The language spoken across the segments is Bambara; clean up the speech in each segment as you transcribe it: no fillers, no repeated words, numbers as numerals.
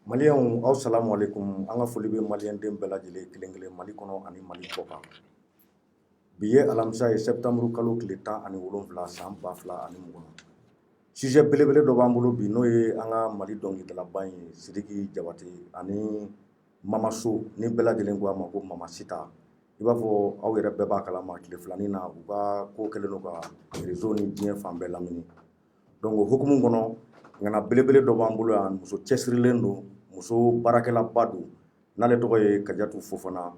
Malien assalamu alaikum anga foli be malien dem bela jele kilengele mali kono ani mali koka biye alamsa e septembre kalo kile 10 ani 7 san bafla ani mugono sujet belebele do bambulo bi no ye anga mali dongi de la bagne Sidiki Jabate ani Mama So ni bela jele ko amako Mama Sita iba fo aw yere be ba kala ma kile flani na u ba ko kele no ka réseau ni bien fambe lamini donc hukumu kono ngana belebele do bambulo an muso chesrilen do muso barakela badu n'ale tɔgɔ ye Kadiatou Fofana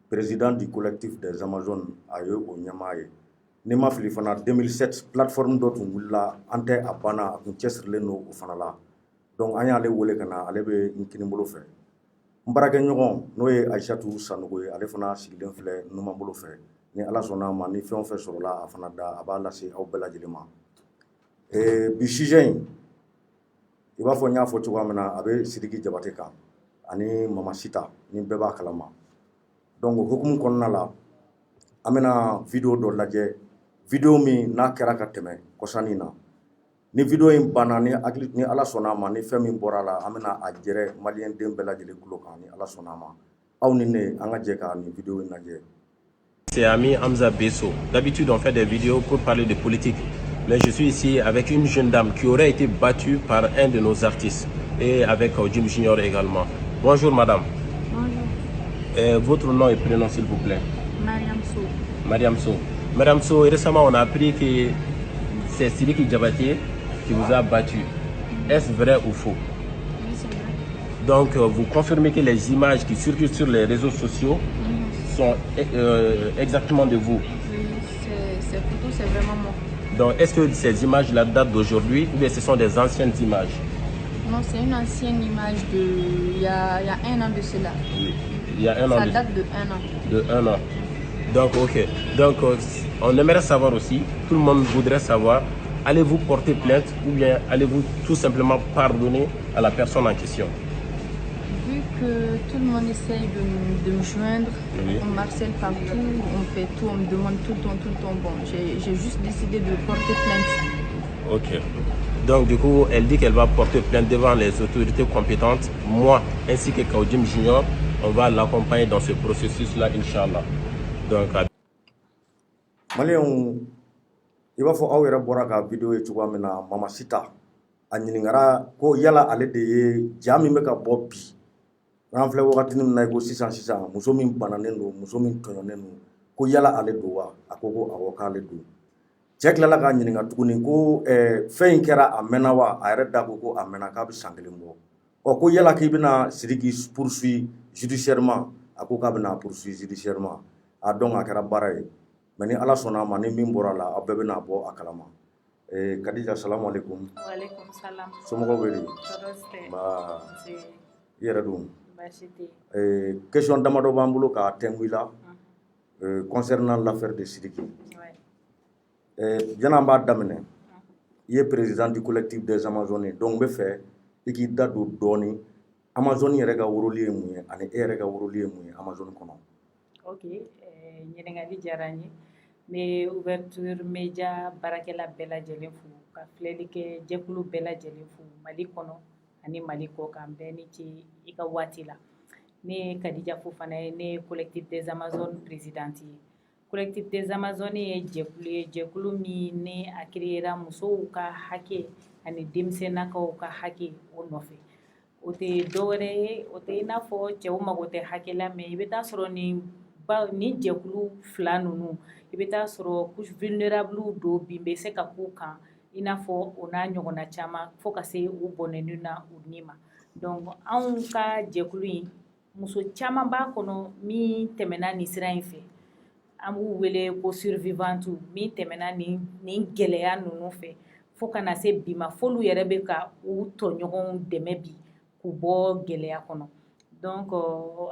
président du collectif des Amazones a ye o ɲɛmaa ye ni ma fili fana 2007 plateforme dɔ tun wulila an tɛ a banna a tun cɛsirilen do o fana la donc an y'ale wele ka na ale bɛ n kinibolo fɛ n baarakɛɲɔgɔn n'o ye Aïssatou Sanogo ye ale fana sigilen filɛ numanbolo fɛ ni ala sɔnna ma ni fɛn o fɛn sɔrɔla a fana da a b'a lase aw bɛɛ lajɛlen ma bi sujet in i b'a fɔ n y'a fɔ cogoya min na a bɛ Sidiki Jabate kan ani Mama Sita ni bɛɛ b'a kalama donc hukumu kɔnɔna la an bɛna video dɔ lajɛ video min n'a kɛra ka tɛmɛ kɔsani na ni video in banna ni ala sɔnna ma ni fɛn min bɔra la an bɛna a jɛrɛ malien den bɛɛ lajɛlen kulo kan ni ala sɔnna ma aw ni ne an ka jɛ ka ni video in lajɛ. C'est Ami Hamza Besso. D'habitude on fait des vidéos pour parler de politique. Mais je suis ici avec une jeune dame qui aurait été battue par un de nos artistes et avec Jim Junior également. Bonjour madame. Bonjour. Votre nom et prénom s'il vous plaît? Mariam So. Mariam So. Madame So, récemment on a appris que c'est Sidiki Jabate qui vous a battu. Est-ce vrai ou faux? Oui, c'est vrai. Donc vous confirmez que les images qui circulent sur les réseaux sociaux sont exactement de vous? Oui, ces photos, c'est vraiment moi. Donc, est-ce que ces images-là datent d'aujourd'hui ou bien ce sont des anciennes images? Non, c'est une ancienne image il y a un an de cela. Oui, il y a un an. Ça date de 1 an. De 1 an. Donc, ok. Donc, on aimerait savoir aussi, tout le monde voudrait savoir, allez-vous porter plainte ou bien allez-vous tout simplement pardonner à la personne en question? Vu que tout le monde essaye de me joindre, oui. On m'harcèle partout, on fait tout, on me demande tout le temps. Bon, j'ai juste décidé de porter plainte. Ok. Donc du coup, elle dit qu'elle va porter plainte devant les autorités compétentes. Moi, ainsi que Jim Junior, on va l'accompagner dans ce processus-là, Inch'Allah. Donc, Malien, il va falloir awere bora ka video ye cogoya min na Mama Sita a ɲiningara ko yala ale de ye ja min bɛ ka bɔ bi n'an filɛ wagati min na ko sisan muso min bananen don muso min tɔɲɔnen don ko yala ale don wa a ko awɔ k'ale don cɛ tilala k'a ɲininga tuguni ko fɛn in kɛra a mɛnna wa a yɛrɛ da ko a mɛnna k'a bɛ san 1 bɔ ko yala k'i bɛna Sidiki poursuivre judiciairement a ko k'a bɛna poursuivre judiciairement a donc a kɛra baara ye mais ni ala sɔnna ma ni min bɔra la aw bɛɛ bɛna bɔ a kalama. Kadija, salamu alaikum. Wa alaikum salam. Somɔgɔw bɛ di? Ba i yɛrɛ don? Baasi tɛ. Question damadɔ b'an bolo k'a tɛngu i la concernant l'affaire de Sidiki. Yan'an b'a daminɛ i ye président du collectif des Amazones donc n bɛ fɛ i k'i da don dɔɔni Amazone yɛrɛ ka woroli ye mun ye ani e yɛrɛ ka woroli ye mun ye Amazone kɔnɔ. Ok, ɲininkali diyara n ye. N bɛ ouverture média baarakɛla bɛɛ lajɛlen fo ka filɛli kɛ jɛkulu bɛɛ lajɛlen fo Mali kɔnɔ ani Mali kɔ kan bɛɛ ni ce i ka waati la. Ne ye Kadija Fofana ye, ne ye collectif des Amazones présidente ye. Collectif des Amazones ye jɛkulu min ni a créera musow ka hakɛ ani denmisɛnnakaw ka hakɛ o nɔfɛ. O tɛ dɔwɛrɛ ye, o tɛ i n'a fɔ cɛw mago tɛ hakɛ la mais i bɛ taa sɔrɔ ni jɛkulu fila ninnu i bɛ taa sɔrɔ couche vulnérable dɔw bɛ se ka k'u kan i n'a fɔ o n'a ɲɔgɔnna caman fo ka se u bɔnɛni na u ni ma. Donc anw ka jɛkulu in muso caman b'a kɔnɔ min tɛmɛna nin sira in fɛ. An b'u wele ko survivantes min tɛmɛna nin gɛlɛya ninnu fɛ fo ka na se bi ma f'olu yɛrɛ bɛ ka u tɔɲɔgɔnw dɛmɛ bi k'u bɔ gɛlɛya kɔnɔ. Donc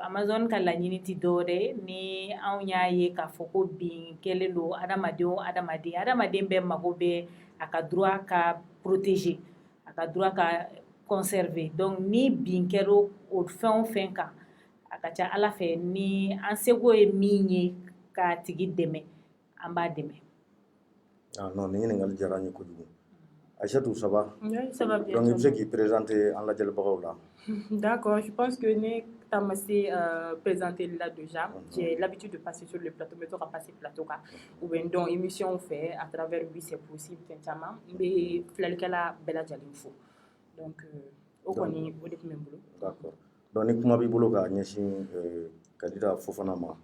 Amazone ka laɲini tɛ dɔwɛrɛ ye ni anw y'a ye k'a fɔ ko bin kɛlen don adamaden bɛɛ mago bɛ a ka droit ka protéger a ka droit ka conserver. Donc ni bin kɛra o fɛn o fɛn kan a ka ca Ala fɛ ni an seko ye min ye k'a tigi dɛmɛ an b'a dɛmɛ. Non, ni ɲininkali diyara n ye kojugu. Aïchatou, ça va? Oui, ça va bien. Donc, il faut qu'il présente en la là. D'accord, je pense que Né t'a présenté là déjà. J'ai l'habitude de passer sur le plateau, mais tu vas passer plateau. Ou bien, donc, émission on fait à travers lui, c'est possible, mais Flalikala Bella Jalinfo. Donc, au Koni, au début même boulot. D'accord. Donc, ni kuma bibolo ka ñesin Kadira Fofana ma.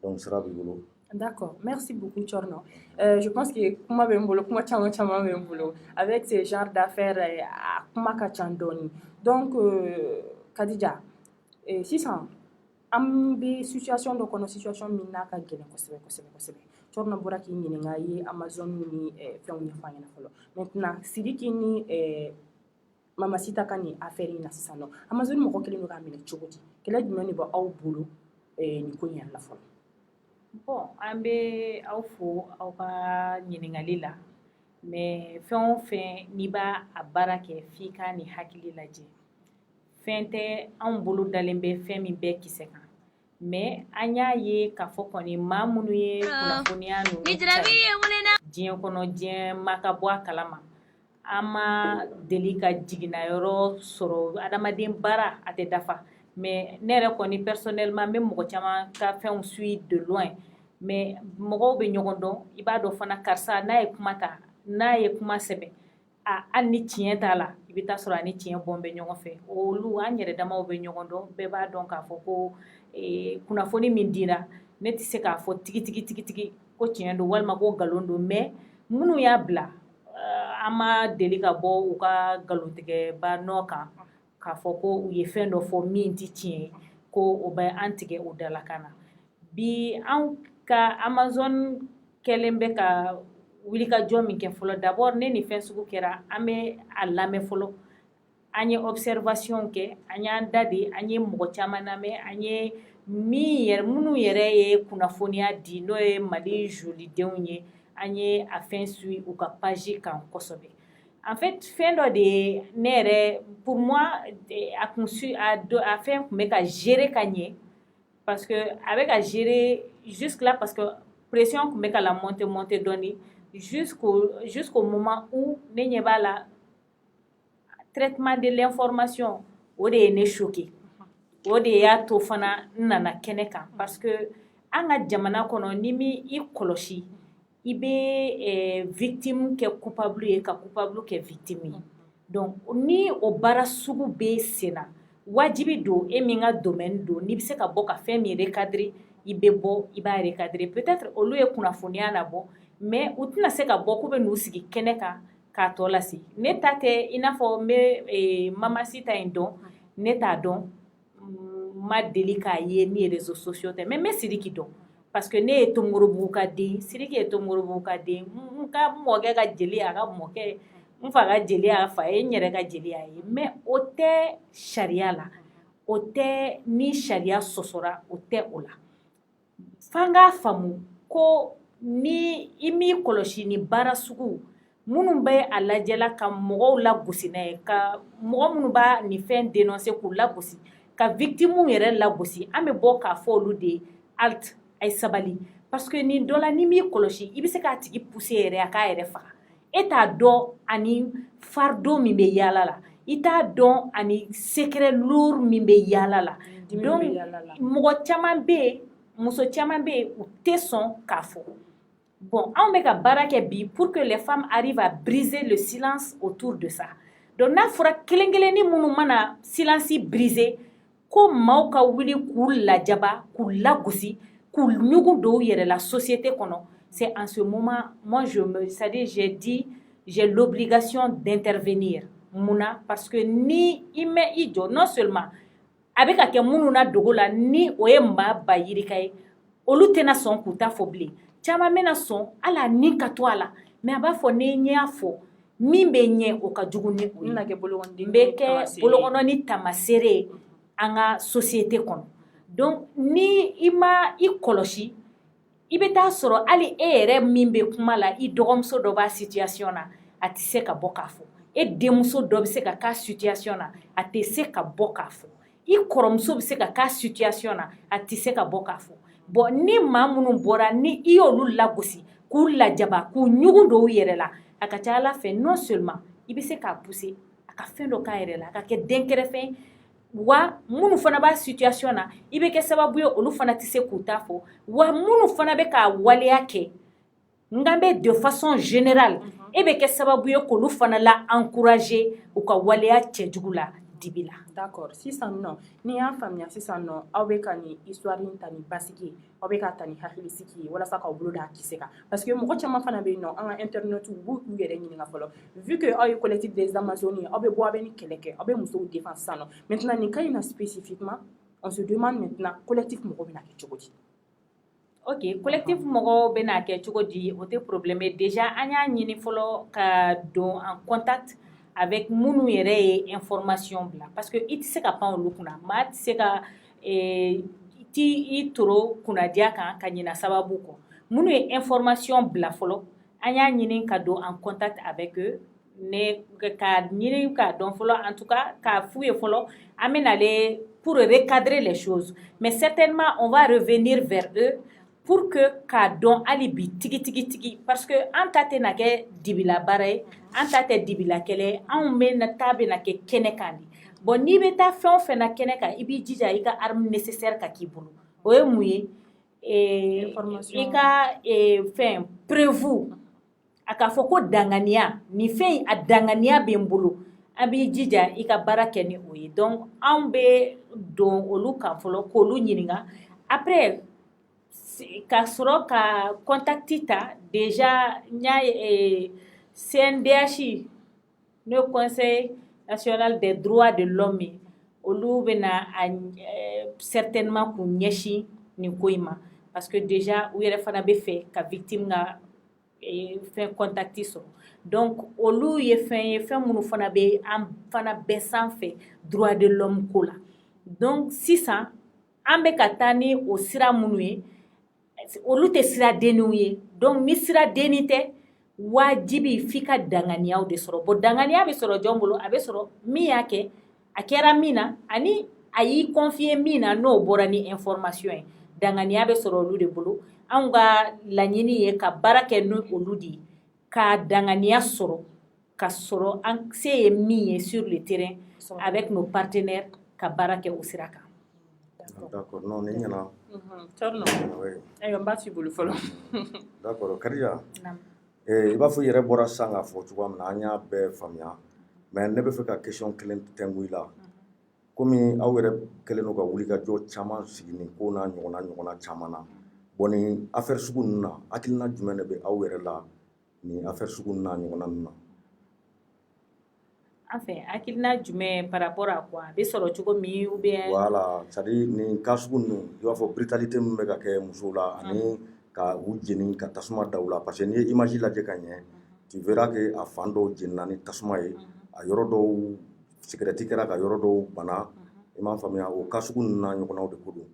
Donc, sera bibolo. D'accord, merci beaucoup, Tchorno. Je pense que Kuma Bembolo, Kuma Chama Bembolo, avec ce genre d'affaires à Kuma Kachandoni. Donc, Kadija, si ça, ambi situation donc on situation minna ka gelen kosebe. Tchorno Boraki ni ngai Amazon ni fɛnw ɲɛfɔ an ɲɛna fɔlɔ. Maintenant, Sidiki ni Mama Sita ka ni affaire na sisan nɔ. Amazon mɔgɔ kelen do ka minɛ cogo di? Kɛlɛ jumɛn de bɛ aw bolo ni ko in yɛrɛ la fɔlɔ? Bon, an bɛ aw fo aw ka ɲininkali la, mais fɛn o fɛn n'i b'a a baara kɛ f'i ka ni hakili lajɛ. Fɛn tɛ anw bolo dalen bɛ fɛn min bɛɛ kisɛ kan, mais an y'a ye k'a fɔ kɔni maa minnu ye kunnafoniya ninnu diɲɛ kɔnɔ diɲɛ ma ka bɔ a kalama, an ma deli ka jiginnayɔrɔ sɔrɔ adamaden baara a tɛ dafa. Mais ne yɛrɛ kɔni personnellement n bɛ mɔgɔ caman ka fɛnw suit de loin, mais mɔgɔw bɛ ɲɔgɔn dɔn i b'a dɔn fana karisa n'a ye kuma ta n'a ye kuma sɛbɛn hali ni tiɲɛ t'a la i bɛ taa sɔrɔ a ni tiɲɛ bɔn bɛ ɲɔgɔn fɛ olu an yɛrɛ damaw bɛ ɲɔgɔn dɔn bɛɛ b'a dɔn k'a fɔ ko kunnafoni min dira ne tɛ se k'a fɔ tigitigi ko tiɲɛ don walima ko nkalon don, mais minnu y'a bila an ma deli ka bɔ u ka nkalontigɛba nɔ kan k'a fɔ ko u ye fɛn dɔ fɔ min tɛ tiɲɛ ye ko o bɛ an tigɛ o dalakan na. Bi an ka Amazon kɛlen bɛ ka wulikajɔ min kɛ fɔlɔ d'abord ne ni fɛn sugu kɛra an bɛ a lamɛn fɔlɔ, an ye observation kɛ, an y'an da de, an ye mɔgɔ caman lamɛn, an ye minnu yɛrɛ ye kunnafoniya di n'o ye Mali jolidenw ye, an ye a fɛn suit u ka page kan kosɛbɛ. En fait, fɛn dɔ de ye ne yɛrɛ pour moi a fɛn kun bɛ ka gérer ka ɲɛ parce que a bɛ ka gérer jusque là parce que pression kun bɛ ka la monter dɔɔni jusqu'au moment où ne ɲɛ b'a la traitement de l'information o de ye ne choqué, o de y'a to fana n nana kɛnɛ kan parce que an ka jamana kɔnɔ ni mi i kɔlɔsi i bɛ victime kɛ coupable ye ka coupable kɛ victime ye. Donc ni o baara sugu bɛ sen na wajibi don e min ka domaine don n'i bɛ se ka bɔ ka fɛn min recadrer i bɛ bɔ i b'a recadrer peut-être olu ye kunnafoniya labɔ mais u tɛna se ka bɔ k'u bɛ n'u sigi kɛnɛ kan k'a tɔ lase. Ne ta tɛ i n'a fɔ n bɛ Mama Sita in dɔn ne t'a dɔn ma deli k'a ye ni réseaux sociaux tɛ mais n bɛ Sidiki dɔn. Parce que ne ye Tomorobugu ka den, Sidiki ye Tomorobugu ka den, n ka mɔkɛ ka jeli a ka mɔkɛ, n fa ka jeli a fa ye, n yɛrɛ ka jeli a ye. Mais o tɛ sariya la, o tɛ ni sariya sɔsɔra o tɛ o la. F'an k'a faamu ko ni i m'i kɔlɔsi ni baara sugu minnu bɛ a lajɛla ka mɔgɔw lagosi n'a ye, ka mɔgɔ minnu b'a nin fɛn dénoncer k'u lagosi, ka victime yɛrɛ lagosi, an bɛ bɔ k'a fɔ olu de halte ay sabali parce que ni dɔ la ni m'i kɔlɔsi i bɛ se k'a tigi pousser yɛrɛ a k'a yɛrɛ faga e t'a dɔn ani fardeau min bɛ yaala la i t'a dɔn ani secret lourd min bɛ yaala la donc mɔgɔ caman bɛ yen muso caman bɛ yen u tɛ sɔn k'a fɔ bon anw bɛ ka baara kɛ bi pour que les femmes arrivent à briser le silence autour de ça donc n'a fɔra kelen-kelenni minnu mana silence briser ko maaw ka wuli k'u lajaba k'u lagosi k'u ɲugun dɔw yɛrɛ la société kɔnɔ c'est en ce moment moi c'est-à-dire j'ai l'obligation d'intervenir munna parce que ni i mɛ i jɔ non seulement a bɛ ka kɛ minnu na dogo la ni o ye maa ba yirika ye olu tɛna sɔn k'u ta fɔ bilen caman bɛna sɔn ala ni ka to a la mais a b'a fɔ ne ɲɛ y'a fɔ min bɛ ɲɛ o ka jugu ni o ye n bɛ kɛ bolokɔnɔ tamasere ye an ka société kɔnɔ donc ni i ma i kɔlɔsi i bɛ taa sɔrɔ hali e yɛrɛ min bɛ kuma la i dɔgɔmuso dɔ b'a situation na a tɛ se ka bɔ k'a fɔ e denmuso dɔ bɛ se ka k'a situation na a tɛ se ka bɔ k'a fɔ i kɔrɔmuso bɛ se ka k'a situation na a tɛ se ka bɔ k'a fɔ bon ni maa minnu bɔra ni i y'olu lagosi k'u lajaba k'u ɲugun dɔw yɛrɛ la a ka ca ala fɛ non seulement i bɛ se k'a pousser a ka fɛn dɔ k'a yɛrɛ la a ka kɛ denkɛrɛfɛ wa minnu fana b'a situation na i bɛ kɛ sababu ye olu fana tɛ se k'u ta fɔ wa minnu fana bɛ k'a waleya kɛ n kan bɛ de façon générale e bɛ kɛ sababu ye k'olu fana la encourager u ka waleya cɛjugu la dibi la. D'accord. Sisan nɔ ni y'a faamuya sisan nɔ aw bɛ ka nin histoire in ta ni basigi ye aw bɛ ka ta ni hakilisigi ye walasa k'aw bolo da kisɛ kan parce que mɔgɔ caman fana bɛ yen nɔ an ka internet u b'u k'u yɛrɛ ɲininka fɔlɔ vu que aw ye collectif des amazones aw bɛ bɔ aw bɛ ni kɛlɛ kɛ aw bɛ musow défend sisan nɔ maintenant nin ka in na spécifiquement on se demande maintenant collectif mɔgɔw bɛna kɛ cogo di. Ok, collectif mɔgɔw bɛna kɛ cogo di o tɛ problème ye déjà an y'a ɲini fɔlɔ ka don en contact avec minnu yɛrɛ ye information bila parce que i tɛ se ka pan olu kunna maa tɛ se ka i toro kunnadiya kan ka ɲina sababu kɔ minnu ye information bila fɔlɔ an y'a ɲini ka don en contact avec eux ka ɲini k'a dɔn fɔlɔ en tout cas k'a f'u ye fɔlɔ an bɛna ale pour recadrer les choses mais certainement on va revenir vers eux pour que k'a dɔn hali bi tigi parce que an ta tɛ na kɛ dibila baara ye an ta tɛ dibila kɛlɛ ye anw bɛna ta bɛna kɛ kɛnɛ kan de bon n'i bɛ taa fɛn o fɛn na kɛnɛ kan i b'i jija i ka arme nécessaire ka k'i bolo o ye mun ye i ka fɛn preuve a k'a fɔ ko danganiya nin fɛn a danganiya bɛ n bolo an b'i jija i ka baara kɛ ni o ye donc anw bɛ don olu kan fɔlɔ k'olu ɲininka après ka sɔrɔ ka contacti ta déjà n y'a CNDH le Conseil national des droits de l'homme ye olu bɛna certainement k'u ɲɛsin nin ko in ma parce que déjà u yɛrɛ fana bɛ fɛ ka victime ka fɛn contacti sɔrɔ donc olu ye fɛn ye fɛn minnu fana bɛ an fana bɛɛ sanfɛ droit de l'homme ko la donc sisan an bɛ ka taa ni o sira minnu ye olu tɛ sira denniw ye donc ni sira denni tɛ wajibi f'i ka danganiyaw de sɔrɔ bon danganiya bɛ sɔrɔ jɔn bolo a bɛ sɔrɔ min y'a kɛ a kɛra min na ani a y'i confier min na n'o bɔra ni information ye danganiya bɛ sɔrɔ olu de bolo anw ka laɲini ye ka baara kɛ ni olu de ye ka danganiya sɔrɔ ka sɔrɔ an se ye min ye sur le terrain avec nos partenaires ka baara kɛ o sira kan. D'accord, non, ni ɲɛna. Tɔrɔ ayiwa n b'a f'i bolo fɔlɔ. D'accord, Kadija. I b'a fɔ i yɛrɛ bɔra sisan k'a fɔ cogoya min na an y'a bɛɛ faamuya mais ne bɛ fɛ ka question kelen tɛngu i la komi aw yɛrɛ kɛlen don ka wulikajɔ caman sigi nin ko n'a ɲɔgɔnna caman na bon nin affaire sugu ninnu na hakilina jumɛn de bɛ aw yɛrɛ la nin affaire sugu ninnu n'a ɲɔgɔnna ninnu na. En fait, hakilina jumɛn par rapport à quoi a bɛ sɔrɔ cogo min ou bien. Voilà, c'est à dire nin cas sugu ninnu i b'a fɔ brutalité min bɛ ka kɛ musow la ani ka u jeni ka tasuma da u la parce que n'i ye image lajɛ ka ɲɛ tu verras que a fan dɔw jenina ni tasuma ye a yɔrɔ dɔw cigarette kɛra ka yɔrɔ dɔw bana i m'a faamuya o cas sugu ninnu n'a ɲɔgɔnnaw de ko don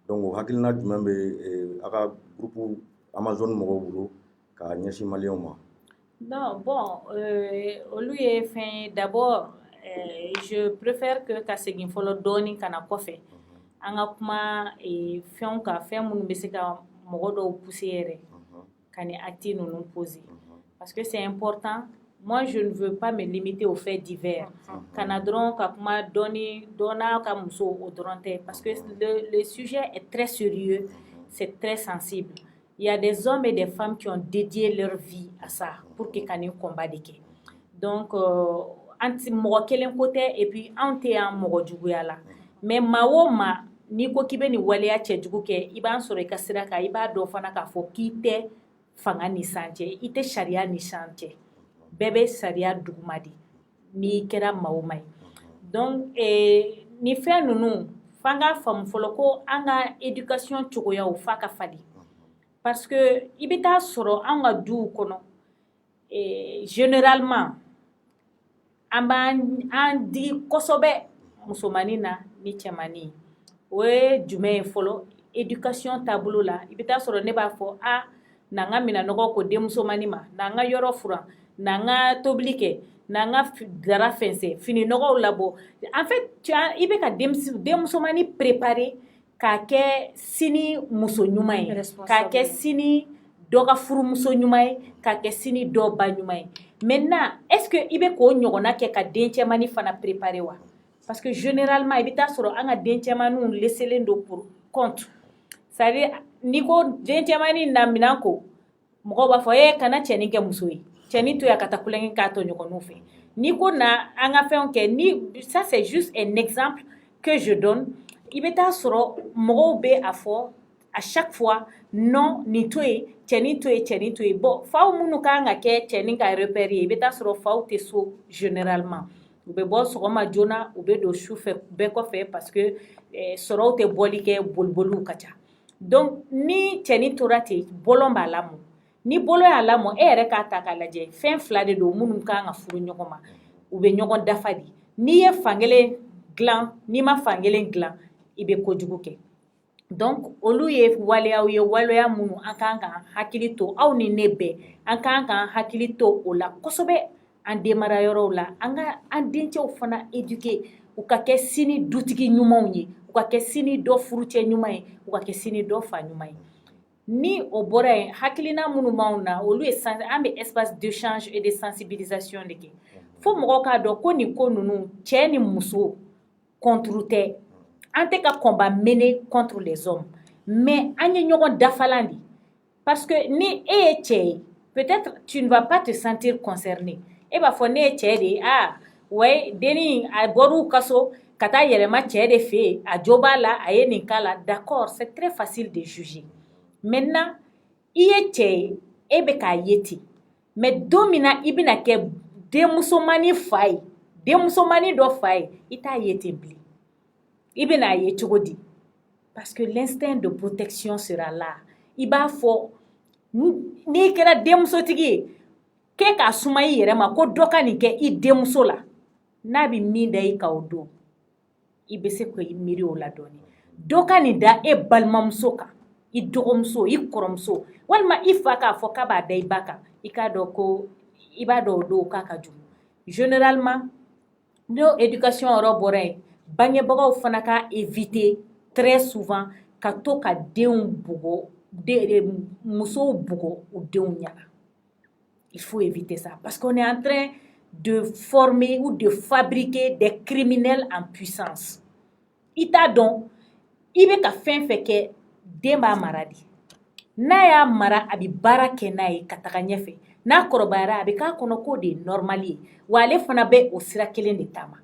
donc o hakilina jumɛn bɛ a ka groupe Amazone mɔgɔw bolo ka ɲɛsin maliyɛnw ma. Non, bon, olu ye fɛn d'abord je préfère que ka segin fɔlɔ dɔɔni ka na kɔfɛ an ka kuma fɛnw kan fɛn minnu bɛ se ka mɔgɔ dɔw pousser yɛrɛ ka ni acte ninnu poser parce que c'est important. Moi, je ne veux pas me limiter aux faits divers. Kana dɔrɔn ka kuma dɔɔni n'a ka muso o dɔrɔn tɛ parce que le sujet est très sérieux, c'est très sensible. Il y a des hommes et des femmes qui ont dédié leur vie à ça pour que kani combat de kɛ. Donc anti mɔgɔ kelen ko tɛ et puis an tɛ yan mɔgɔ juguya la mais maa o maa n'i ko k'i bɛ nin waleya cɛjugu kɛ i b'an sɔrɔ i ka sira kan i b'a dɔn fana k'a fɔ k'i tɛ fanga ni san cɛ i tɛ sariya ni san cɛ bɛɛ bɛ sariya duguma de n'i kɛra maa o maa ye donc ni fɛn ninnu f'an k'a faamu fɔlɔ ko an ka éducation cogoyaw f'a ka falen parce que i bɛ taa sɔrɔ an ka duw kɔnɔ généralement an b'an digi kosɛbɛ musomanin na ni cɛmanin o ye jumɛn ye fɔlɔ éducation taabolo la i bɛ taa sɔrɔ ne b'a fɔ n'an ka minɛnɔgɔ ko denmusomanin ma n'an ka yɔrɔ furan n'an ka tobili kɛ n'an ka dara fɛnsɛ fininɔgɔw labɔ en fait i bɛ ka denmusomanin préparer k'a kɛ sini muso ɲuman ye k'a kɛ sini dɔ ka furumuso ɲuman ye k'a kɛ sini dɔ ba ɲuman ye maintenant est-ce que i bɛ k'o ɲɔgɔnna kɛ ka den cɛmanni fana préparer wa parce que généralement i bɛ taa sɔrɔ an ka den cɛmanninw laisselen don pour compte c'est à dire n'i ko den cɛmanni na minɛn ko mɔgɔw b'a fɔ kana cɛnin kɛ muso ye cɛnin to yan ka taa kulonkɛ k'a tɔɲɔgɔnninw fɛ n'i ko na an ka fɛnw kɛ ni ça c'est juste un exemple que je donne i bɛ taa sɔrɔ mɔgɔw bɛ a fɔ à chaque fois non nin to yen cɛnin to yen cɛnin to yen bon faw minnu kan ka kɛ cɛnin ka repère ye i bɛ taa sɔrɔ faw tɛ so généralement u bɛ bɔ sɔgɔma joona u bɛ don su fɛ bɛɛ kɔfɛ parce que sɔrɔw tɛ bɔli kɛ boliboliw ka ca donc ni cɛnin tora ten bɔlɔn b'a lamɔ ni bɔlɔn y'a lamɔ e yɛrɛ k'a ta k'a lajɛ fɛn fila de don minnu kan ka furu ɲɔgɔn ma u bɛ ɲɔgɔn dafa de n'i ye fankelen dilan n'i ma fankelen dilan i bɛ kojugu kɛ donc olu ye waleyaw ye waleya minnu an kan ka hakili to aw ni ne bɛɛ an kan ka hakili to o la kosɛbɛ an denmarayɔrɔw la an ka an dencɛw fana éduquer u ka kɛ sini dutigi ɲumanw ye u ka kɛ sini dɔ furucɛ ɲuman ye u ka kɛ sini dɔ fa ɲuman ye ni o bɔra yen hakilina minnu b'anw na olu ye an bɛ espace d'échange et de sensibilisation de kɛ fo mɔgɔw k'a dɔn ko nin ko ninnu cɛ ni muso contre tɛ an tɛ ka combat mener contre les hommes mais an ye ɲɔgɔn dafalan de parce que ni e ye cɛ ye peut-être tu ne vas pas te sentir concerné e b'a fɔ ne ye cɛ de ye ouais dennin a bɔr'u ka so ka taa yɛlɛma cɛ de fɛ yen a jo b'a la a ye nin k'a la d'accord c'est très facile de juger maintenant i ye cɛ ye e bɛ k'a ye ten mais don min na i bɛna kɛ denmusomani fa ye denmusomani dɔ fa ye i t'a ye ten bilen i bɛna ye cogo di parce que l'instinct de protection sera là i b'a fɔ n'i kɛra denmusotigi ye k'e k'a suma i yɛrɛ ma ko dɔ ka nin kɛ i denmuso la n'a bɛ min da i kan o don i bɛ se k'i miiri o la dɔɔni dɔ ka nin da e balimamuso kan i dɔgɔmuso i kɔrɔmuso walima i fa k'a fɔ k'a b'a da i ba kan i k'a dɔn ko i b'a dɔn o don k'a ka jugu généralement n'o éducation yɔrɔ bɔra yen bangebagaw fana ka éviter très souvent ka to ka denw bugɔ musow bugɔ u denw ɲɛna il faut éviter ça parce qu'on est en train de former ou de fabriquer des criminels en puissance i t'a dɔn i bɛ ka fɛn fɛn kɛ den b'a mara de n'a y'a mara a bɛ baara kɛ n'a ye ka taga ɲɛfɛ n'a kɔrɔbayara a bɛ k'a kɔnɔ k'o de ye normal ye wa ale fana bɛ o sira kelen de taama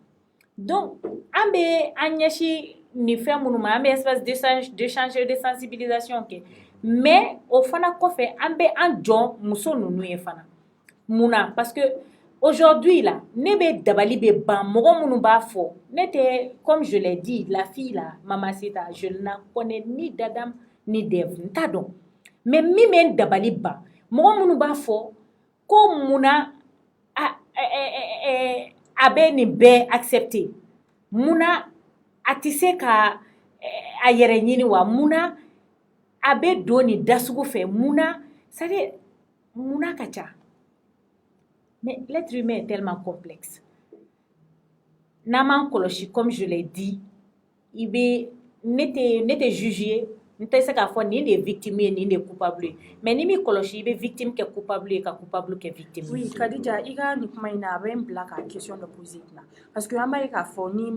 donc an bɛ an ɲɛsin nin fɛn minnu ma an bɛ espace d'échange et de sensibilisation kɛ mais o fana kɔfɛ an bɛ an jɔ muso ninnu ye fana mun na parce que aujourd'hui là ne bɛ dabali bɛ ban mɔgɔ minnu b'a fɔ ne tɛ comme je l'ai dit la fille là Mamacita je ne connais ni d'Adam ni d'Ève n t'a dɔn mais min bɛ n dabali ban mɔgɔ minnu b'a fɔ ko munna a bɛ nin bɛɛ accepter munna a tɛ se ka a yɛrɛ ɲini wa munna a bɛ don nin da sugu fɛ munna c'est à dire munna ka ca mais l'être humain est tellement complexe n'an m'an kɔlɔsi comme je l'ai dit i bɛ ne tɛ juger n tɛ se k'a fɔ nin de ye victime ye nin de ye coupable ye mais ni m'i kɔlɔsi i bɛ victime kɛ coupable ye ka coupable kɛ victime ye. Oui Kadija i ka nin kuma in na a bɛ n bila ka question dɔ poser kunna parce que an b'a ye k'a fɔ ni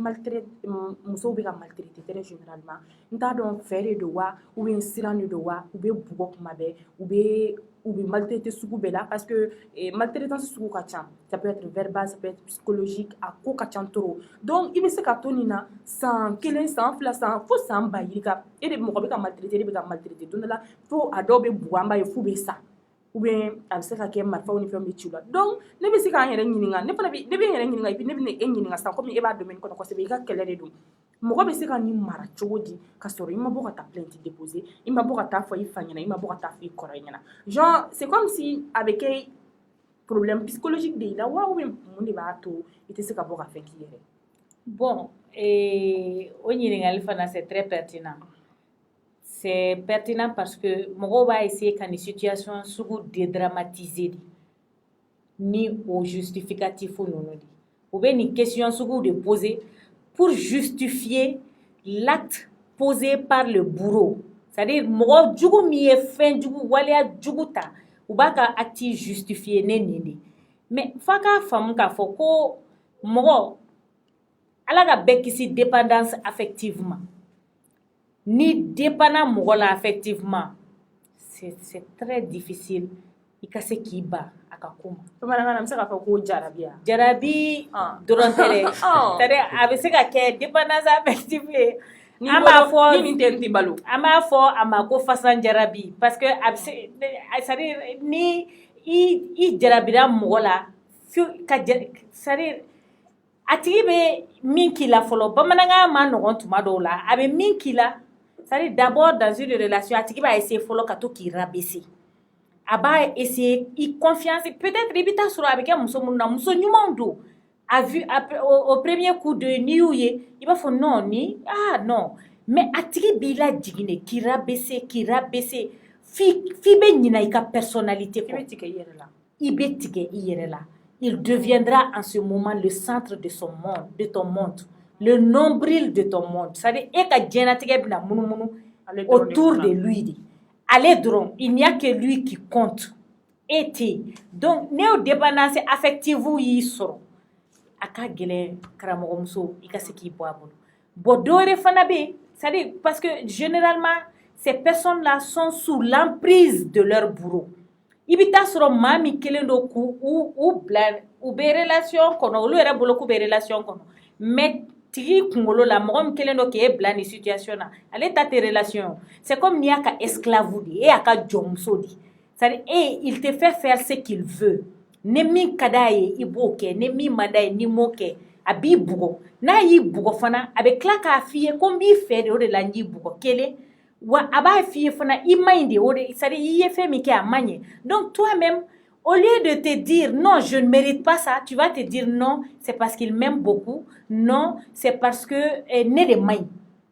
musow bɛ ka maltraiter très généralement n t'a dɔn fɛ de don wa ou bien siran de don wa u bɛ bugɔ kuma bɛɛ u bɛ maltraiter sugu bɛɛ la parce que maltraitance sugu ka ca ça peut être verbal ça peut être psychologique a ko ka ca trop donc i bɛ se ka to nin na san 1 san 2 san fo san 1000 yirika e de mɔgɔ bɛ ka maltraiter e de bɛ ka maltraiter don dɔ la fo a dɔw bɛ bugɔ an b'a ye f'u bɛ sa ou bien a bɛ se ka kɛ marifaw ni fɛnw bɛ ci u la donc ne bɛ se k'an yɛrɛ ɲininka ne bɛ n yɛrɛ ɲininka et puis ne bɛ e ɲininka sisan komi e b'a domaine kɔnɔ kosɛbɛ i ka kɛlɛ de don mɔgɔ bɛ se ka nin mara cogo di ka sɔrɔ i ma bɔ ka taa plainte déposer i ma bɔ ka taa fɔ i fa ɲɛna i ma bɔ ka taa fɔ i kɔrɔ ɲɛna genre c'est comme si a bɛ kɛ problème psychologique de i la wa ou bien mun de b'a to i tɛ se ka bɔ ka fɛn k'i yɛrɛ. Bon o ɲininkali fana c'est très pertinent. C'est pertinent parce que mɔgɔw b'a essayer ka nin situation sugu dédramatiser de ni o justificatif ninnu de u bɛ nin question sugu de poser pour justifier l'acte posé par le bourreau c'est-à-dire mɔgɔ jugu min ye fɛn jugu waleya jugu ta u b'a ka acte justifier ne nin de mais f'a k'a faamu k'a fɔ ko mɔgɔ ala ka bɛɛ kisi dépendance affectivement ni dépendant mɔgɔ la affectivement c'est très difficile i ka se k'i ban a ka ko ma bamanankan na an bɛ se k'a fɔ ko jarabiya jarabi dɔrɔn tɛ dɛ c'est-à-dire a bɛ se ka kɛ dépendance affective ye an b'a fɔ ni nin tɛ n tɛ balo an b'a fɔ a ma ko fasan jarabi parce que a bɛ se c'est-à-dire ni i jarabira mɔgɔ la ka c'est-à-dire a tigi bɛ min k'i la fɔlɔ bamanankan ma nɔgɔn tuma dɔw la a bɛ min k'i la c'est-à-dire d'abord dans une relation a tigi b'a essayer fɔlɔ ka to k'i rabaisser a b'a essayer i confiance peut-être i bɛ taa sɔrɔ a bɛ kɛ muso minnu na muso ɲumanw don a vu au premier coup d'œil n'i y'u ye i b'a fɔ non ni non mais a tigi b'i lajigin de k'i rabaisser f'i bɛ ɲinɛ i ka personnalité kɔ i bɛ tigɛ i yɛrɛ la i bɛ tigɛ i yɛrɛ la il deviendra en ce moment le centre de son monde, de ton monde, le nombril de ton monde. C'est-à-dire, et ka diɲɛnatigɛ bɛna munumunu autour de lui. Ale dɔrɔn, il n'y a que lui qui compte. Et donc, n'o dépendance affective y'i sɔrɔ, a ka gɛlɛn karamɔgɔmuso i ka se k'i bɔ a bolo. Bon, dɔ wɛrɛ fana bɛ yen, c'est-à-dire, parce que généralement, ces personnes-là sont sous l'emprise de leur bourreau. I bɛ taa sɔrɔ maa min kelen don k'u bila u bɛ relation kɔnɔ olu yɛrɛ bolo k'u bɛ relation kɔnɔ mais tigi kunkolo la mɔgɔ min kelen don k'e bila nin situation na ale ta tɛ relation c'est comme n'i y'a ka esclave de e y'a ka jɔnmuso de c'est-à-dire il te fait faire ce qu'il veut ni min ka d'a ye i b'o kɛ ni min man d'a ye n'i m'o kɛ a b'i bugɔ n'a y'i bugɔ fana a bɛ tila k'a f'i ye ko n b'i fɛ de o de la n y'i bugɔ kelen. Wa a b'a f'i ye fana i maɲi de o de c'est-à-dire i ye fɛn min kɛ a man ɲɛ donc toi-même au lieu de te dire non je ne mérite pas ça tu vas te dire non c'est parce qu'il m'aime beaucoup non c'est parce que ne de maɲi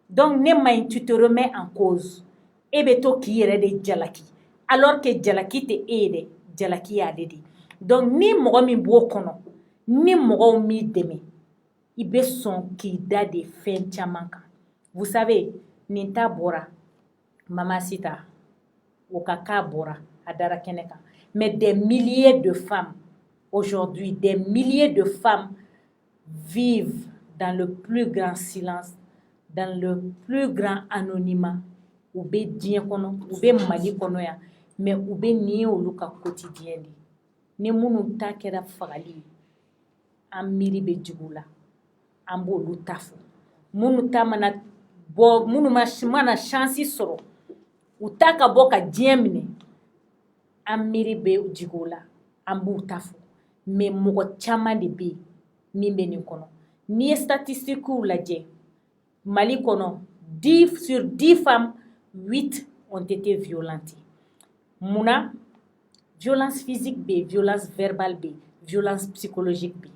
donc ne maɲi tu te remets en cause e bɛ to k'i yɛrɛ de jalaki alors que jalaki tɛ e ye dɛ jalaki y'ale de donc ni mɔgɔ min b'o kɔnɔ ni mɔgɔw m'i dɛmɛ i bɛ sɔn k'i da de fɛn caman kan vous savez nin ta bɔra Mama Sita, au kaka bora, à Darakeneka. Mais des milliers de femmes, aujourd'hui, des milliers de femmes vivent dans le plus grand silence, dans le plus grand anonymat. Ou be dien kono, ou be mali kono ya, mais ou be niye olu ka quotidien di. Ni munu ta kera fagali, an miri be jigula, an bo olu tafu. Munu ta mana bo, munu mana chansi soro. U ta ka bɔ ka diɲɛ minɛ an miiri bɛ jigin o la an b'u ta fɔ mais mɔgɔ caman de bɛ yen min bɛ nin kɔnɔ n'i ye statistiques lajɛ Mali kɔnɔ 10 sur 10 femmes 8 ont été violentées munna violence physique bɛ yen violence verbale bɛ yen violence psychologique bɛ yen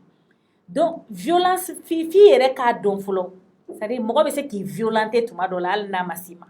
donc violence fi yɛrɛ k'a dɔn fɔlɔ c'est-à-dire mɔgɔ bɛ se k'i violenter tuma dɔ la hali n'a ma s'i ma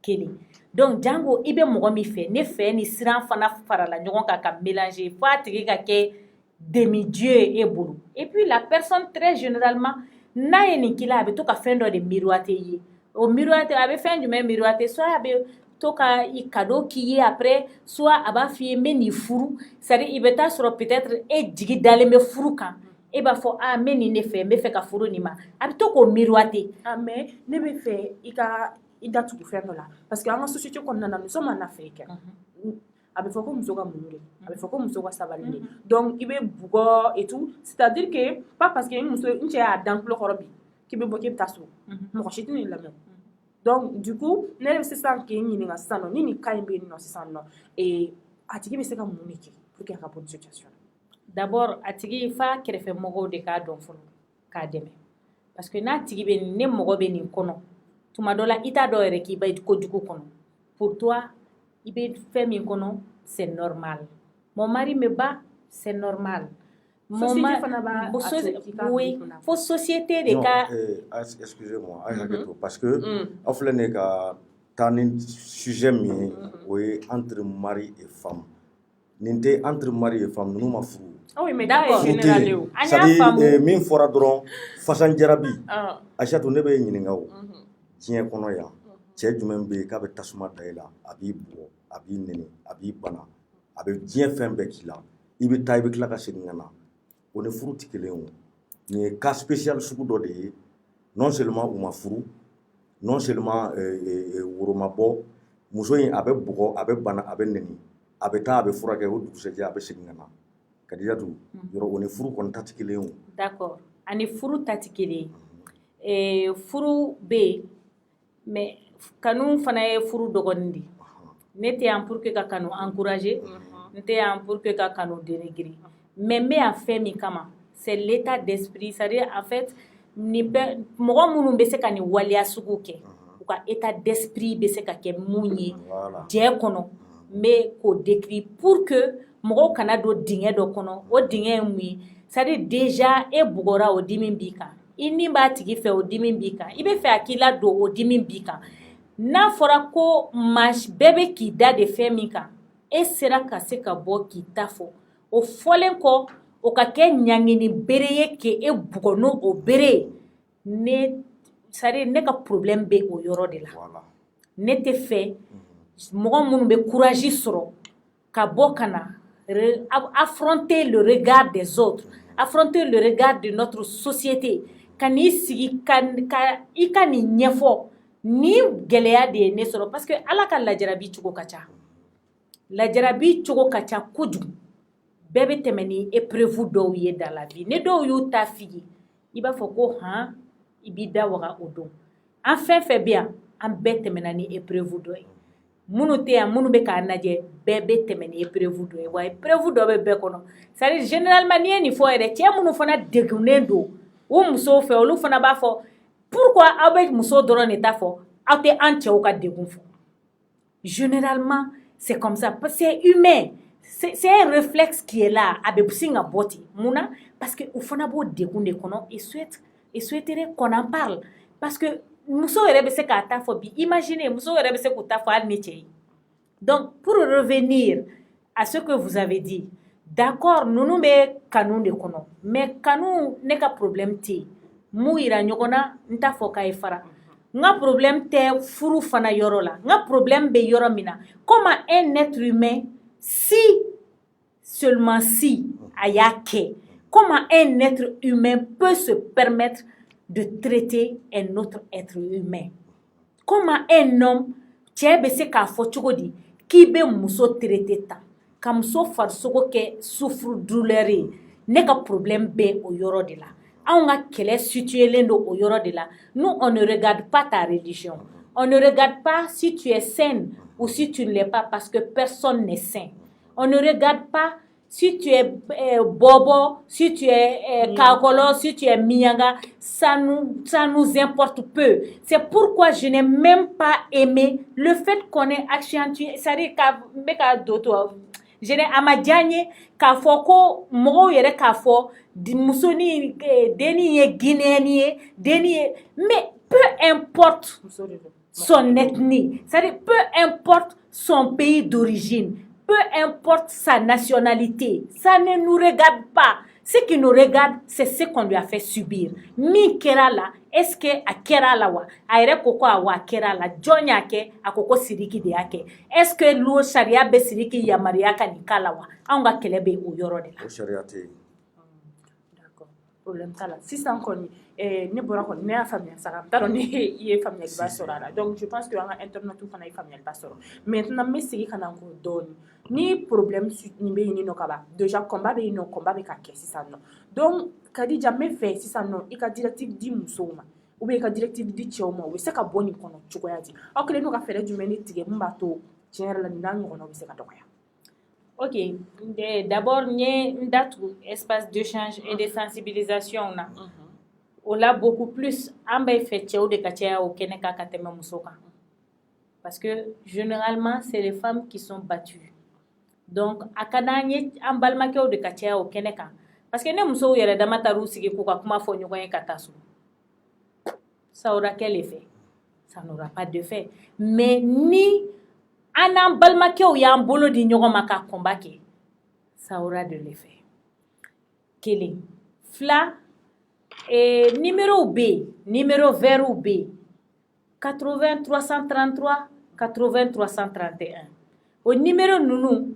kelen. Donc jango i bɛ mɔgɔ min fɛ ne fɛ ni siran fana farala ɲɔgɔn kan ka mélanger fo a tigi ka kɛ demi-dieu ye e bolo et puis la personne très généralement n'a ye nin k'i la a bɛ to ka fɛn dɔ de miroiter i ye o miroiter a bɛ fɛn jumɛn miroiter soit a bɛ to ka i cadeau k'i ye après soit a b'a f'i ye n bɛ nin furu c'est-à-dire i bɛ taa sɔrɔ peut-être e jigi dalen bɛ furu kan e b'a fɔ n bɛ nin de fɛ n bɛ fɛ ka furu nin ma a bɛ to k'o miroiter mais ne bɛ fɛ i da tugu fɛn dɔ la parce que an ka société kɔnɔna na nous sommes en Afrique a bɛ fɔ ko muso ka muɲu de a bɛ fɔ ko muso ka sabali de donc i bɛ bugɔ et tout c'est-à-dire que pas parce que n cɛ y'a dan tulo kɔrɔ bi k'i bɛ bɔ k'i bɛ taa so mɔgɔ si tɛ nin lamɛn donc du coup ne bɛ sisan k'i ɲininka sisan nɔ ni nin cas in bɛ yen nɔ sisan nɔ a tigi bɛ se ka mun de kɛ pour que a ka bɔ nin situation na d'abord a tigi f'a kɛrɛfɛ mɔgɔw de k'a dɔn fɔlɔ k'a dɛmɛ parce que n'a tigi bɛ nin ne mɔgɔ bɛ nin kɔnɔ tuma dɔ la i t'a dɔn yɛrɛ k'i ba kojugu kɔnɔ pour toi i bɛ fɛn min kɔnɔ c'est normal mon mari me bat c'est normal société fana b'a oui fo société de ka excusez-moi a hakɛ to parce que aw filɛ nin ka taa ni sujet min ye o ye entre mari et femme nin tɛ entre mari et femme ninnu ma furu oui mais d'accord général c'est-à-dire min fɔra dɔrɔn fasan jarabi Aïssatou ne bɛ ɲininka o diɲɛ kɔnɔ yan cɛ jumɛn bɛ yen k'a bɛ tasuma da i la a b'i bugɔ a b'i nɛni a b'i bana a bɛ diɲɛ fɛn bɛɛ k'i la i bɛ taa i bɛ tila ka segin ka na o ni furu tɛ kelen o nin ye cas spécial sugu dɔ de ye non seulement u ma furu non seulement woro ma bɔ muso in a bɛ bugɔ a bɛ bana a bɛ nɛni a bɛ taa a bɛ furakɛ o dugusɛjɛ a bɛ segin ka na Kadijatu yɔrɔ o ni furu kɔni ta tɛ kelen o. D'accord ani furu ta tɛ kelen ye furu bɛ yen mais kanu fana ye furu dɔgɔnin de ye ne tɛ yan pour que ka kanu encourager n tɛ yan pour que ka kanu dénigrer mais n bɛ yan fɛn min kama c'est l'état d'esprit c'est-à-dire en fait nin bɛɛ mɔgɔ minnu bɛ se ka nin waleya sugu kɛ u ka état d'esprit bɛ se ka kɛ mun ye jɛ kɔnɔ n bɛ k'o décrit pour que mɔgɔw kana don dingɛ dɔ kɔnɔ o dingɛ ye mun ye c'est-à-dire déjà e bugɔra o dimi b'i kan i ni b'a tigi fɛ o dimi b'i kan i bɛ fɛ a k'i la don o dimi b'i kan n'a fɔra ko bɛɛ bɛ k'i da de fɛn min kan e sera ka se ka bɔ k'i ta fɔ o fɔlen kɔ o ka kɛ ɲangini bere ye k'e bugɔ n'o o bere ne c'est-à-dire ne ka problème bɛ o yɔrɔ de la ne tɛ fɛ mɔgɔ minnu bɛ courage sɔrɔ ka bɔ ka na affronter le regard des autres affronter le regard de notre société ka n'i sigi ka i ka nin ɲɛfɔ ni gɛlɛya de ye ne sɔrɔ parce que ala ka lajarabi cogo ka ca lajarabi cogo ka ca kojugu bɛɛ bɛ tɛmɛ ni épreuve dɔw ye dans la vie ni dɔw y'u ta figi i b'a fɔ ko han i b'i da waga o don an fɛn fɛn bɛ yan an bɛɛ tɛmɛna ni épreuve dɔ ye minnu tɛ yan minnu bɛ k'a lajɛ bɛɛ bɛ tɛmɛ ni épreuve dɔ ye wa épreuve dɔ bɛ bɛɛ kɔnɔ c'est à dire généralement n'i ye nin fɔ yɛrɛ cɛ minnu fana degunnen don u musow fɛ olu fana b'a fɔ pourquoi aw bɛ muso dɔrɔn de ta fɔ aw tɛ an cɛw ka degun fɔ généralement c'est comme ça parce que c'est humain c'est un réflexe qui est là a bɛ sin ka bɔ ten mun na parce que u fana b'o degun de kɔnɔ et souhaiterait qu'on en parle parce que muso yɛrɛ bɛ se k'a ta fɔ bi imaginez muso yɛrɛ bɛ se k'u ta fɔ hali ni cɛ ye donc pour revenir à ce que vous avez dit d'accord ninnu bɛ kanu de kɔnɔ mais kanu ne ka problème tɛ yen mun yira ɲɔgɔn na n t'a fɔ k'a ye fara n ka problème tɛ furu fana yɔrɔ la n ka problème bɛ yɔrɔ min na comment un être humain si seulement si a y'a kɛ comment un être humain peut se permettre de traiter un autre être humain comment un homme cɛ bɛ se k'a fɔ cogo di k'i bɛ muso traiter tan ka muso farisogo kɛ souffre-douleur ye ne ka problème bɛ o yɔrɔ de la anw ka kɛlɛ situelen don o yɔrɔ de la nous on ne regarde pas ta religion on ne regarde pas si tu es saine ou si tu ne l'es pas parce que personne n'est sain on ne regarde pas si tu es bobo, si tu es kakolo, si tu es mianga, ça nous importe peu. C'est pourquoi je n'ai même pas aimé le fait qu'on ait accentué, c'est-à-dire je n'ai amadjanye k'a fɔ ko mɔgɔw yɛrɛ k'a fɔ muso ni deni ye guinéen ye, deni ye, mais peu importe son ethnie, c'est-à-dire peu importe son pays d'origine, peu importe sa nationalité, ça ne nous regarde pas. Ce qui nous regarde, c'est ce qu'on lui a fait subir. Mi kera la, est-ce que a kera la wa? A yɛrɛ ko ko awa kera la, jɔn y'a kɛ, a ko ko Sidiki de y'a kɛ. Est-ce que l'o sariya bɛ Sidiki yamaruya ka nin k'a la wa? Anw ka kɛlɛ bɛ o yɔrɔ de la. O sariya tɛ yen. D'accord, problème t'a la. Sisan kɔni ne bɔra kɔni ne y'a faamuya sa n t'a dɔn ne i ye faamuyaliba sɔrɔ a la donc je pense que an ka internautes fana ye faamuyaliba sɔrɔ maintenant n bɛ segin ka na n kɔ dɔɔni ni problème nin bɛ yen nɔ ka ban déjà combat bɛ yen nɔ combat bɛ ka kɛ sisan nɔ donc Kadija n bɛ fɛ sisan nɔ i ka directive di musow ma ou bien i ka directive di cɛw ma u bɛ se ka bɔ nin kɔnɔ cogoya di aw kɛlen don ka fɛɛrɛ jumɛn de tigɛ min b'a to tiɲɛ yɛrɛ la nin n'a ɲɔgɔnnaw bɛ se ka dɔgɔya. Ok, d'abord n ye n datugu espace d'échange et de sensibilisation na. O la beaucoup plus an bɛ fɛ cɛw de ka caya o kɛnɛ kan ka tɛmɛ muso kan parce que généralement c'est les femmes qui sont battues donc a ka d'an ye an balimakɛw de ka caya o kɛnɛ kan parce que ne musow yɛrɛ dama taar'u sigi k'u ka kuma fɔ ɲɔgɔn ye ka taa so ça aura quel effet? Ça n'aura pas d'effet mais ni an n'an balimakɛw y'an bolo di ɲɔgɔn ma ka combat kɛ ça aura de l'effet kelen fila numéro bɛ yen numéro vert bɛ yen 80 333 80 331 au numéro nounou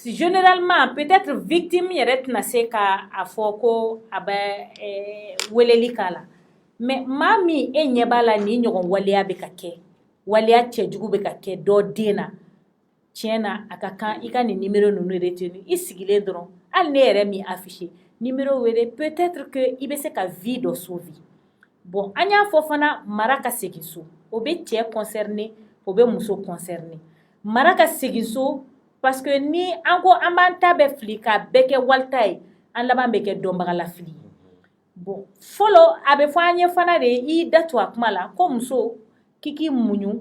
généralement peut-être victime yɛrɛ tɛna se ka a fɔ ko a bɛ weleli k'a la mais maa min e ɲɛ b'a la ni ɲɔgɔn waleya bɛ ka kɛ waleya cɛjugu bɛ ka kɛ dɔ den na tiɲɛ na a ka kan i ka nin numéro ninnu retenir i sigilen dɔrɔn hali ne yɛrɛ min affiché numéro wele peut-être que i bɛ se ka vie dɔ sauver bon an y'a fɔ fana mara ka segin so o bɛ cɛ concerné o bɛ muso concerné mara ka segin so parce que ni an ko an b'an ta bɛɛ fili k'a bɛɛ kɛ walita ye an laban bɛ kɛ dɔnbagalafili ye bon fɔlɔ a bɛ fɔ an ye fana de i da to a kuma la ko muso k'i k'i muɲu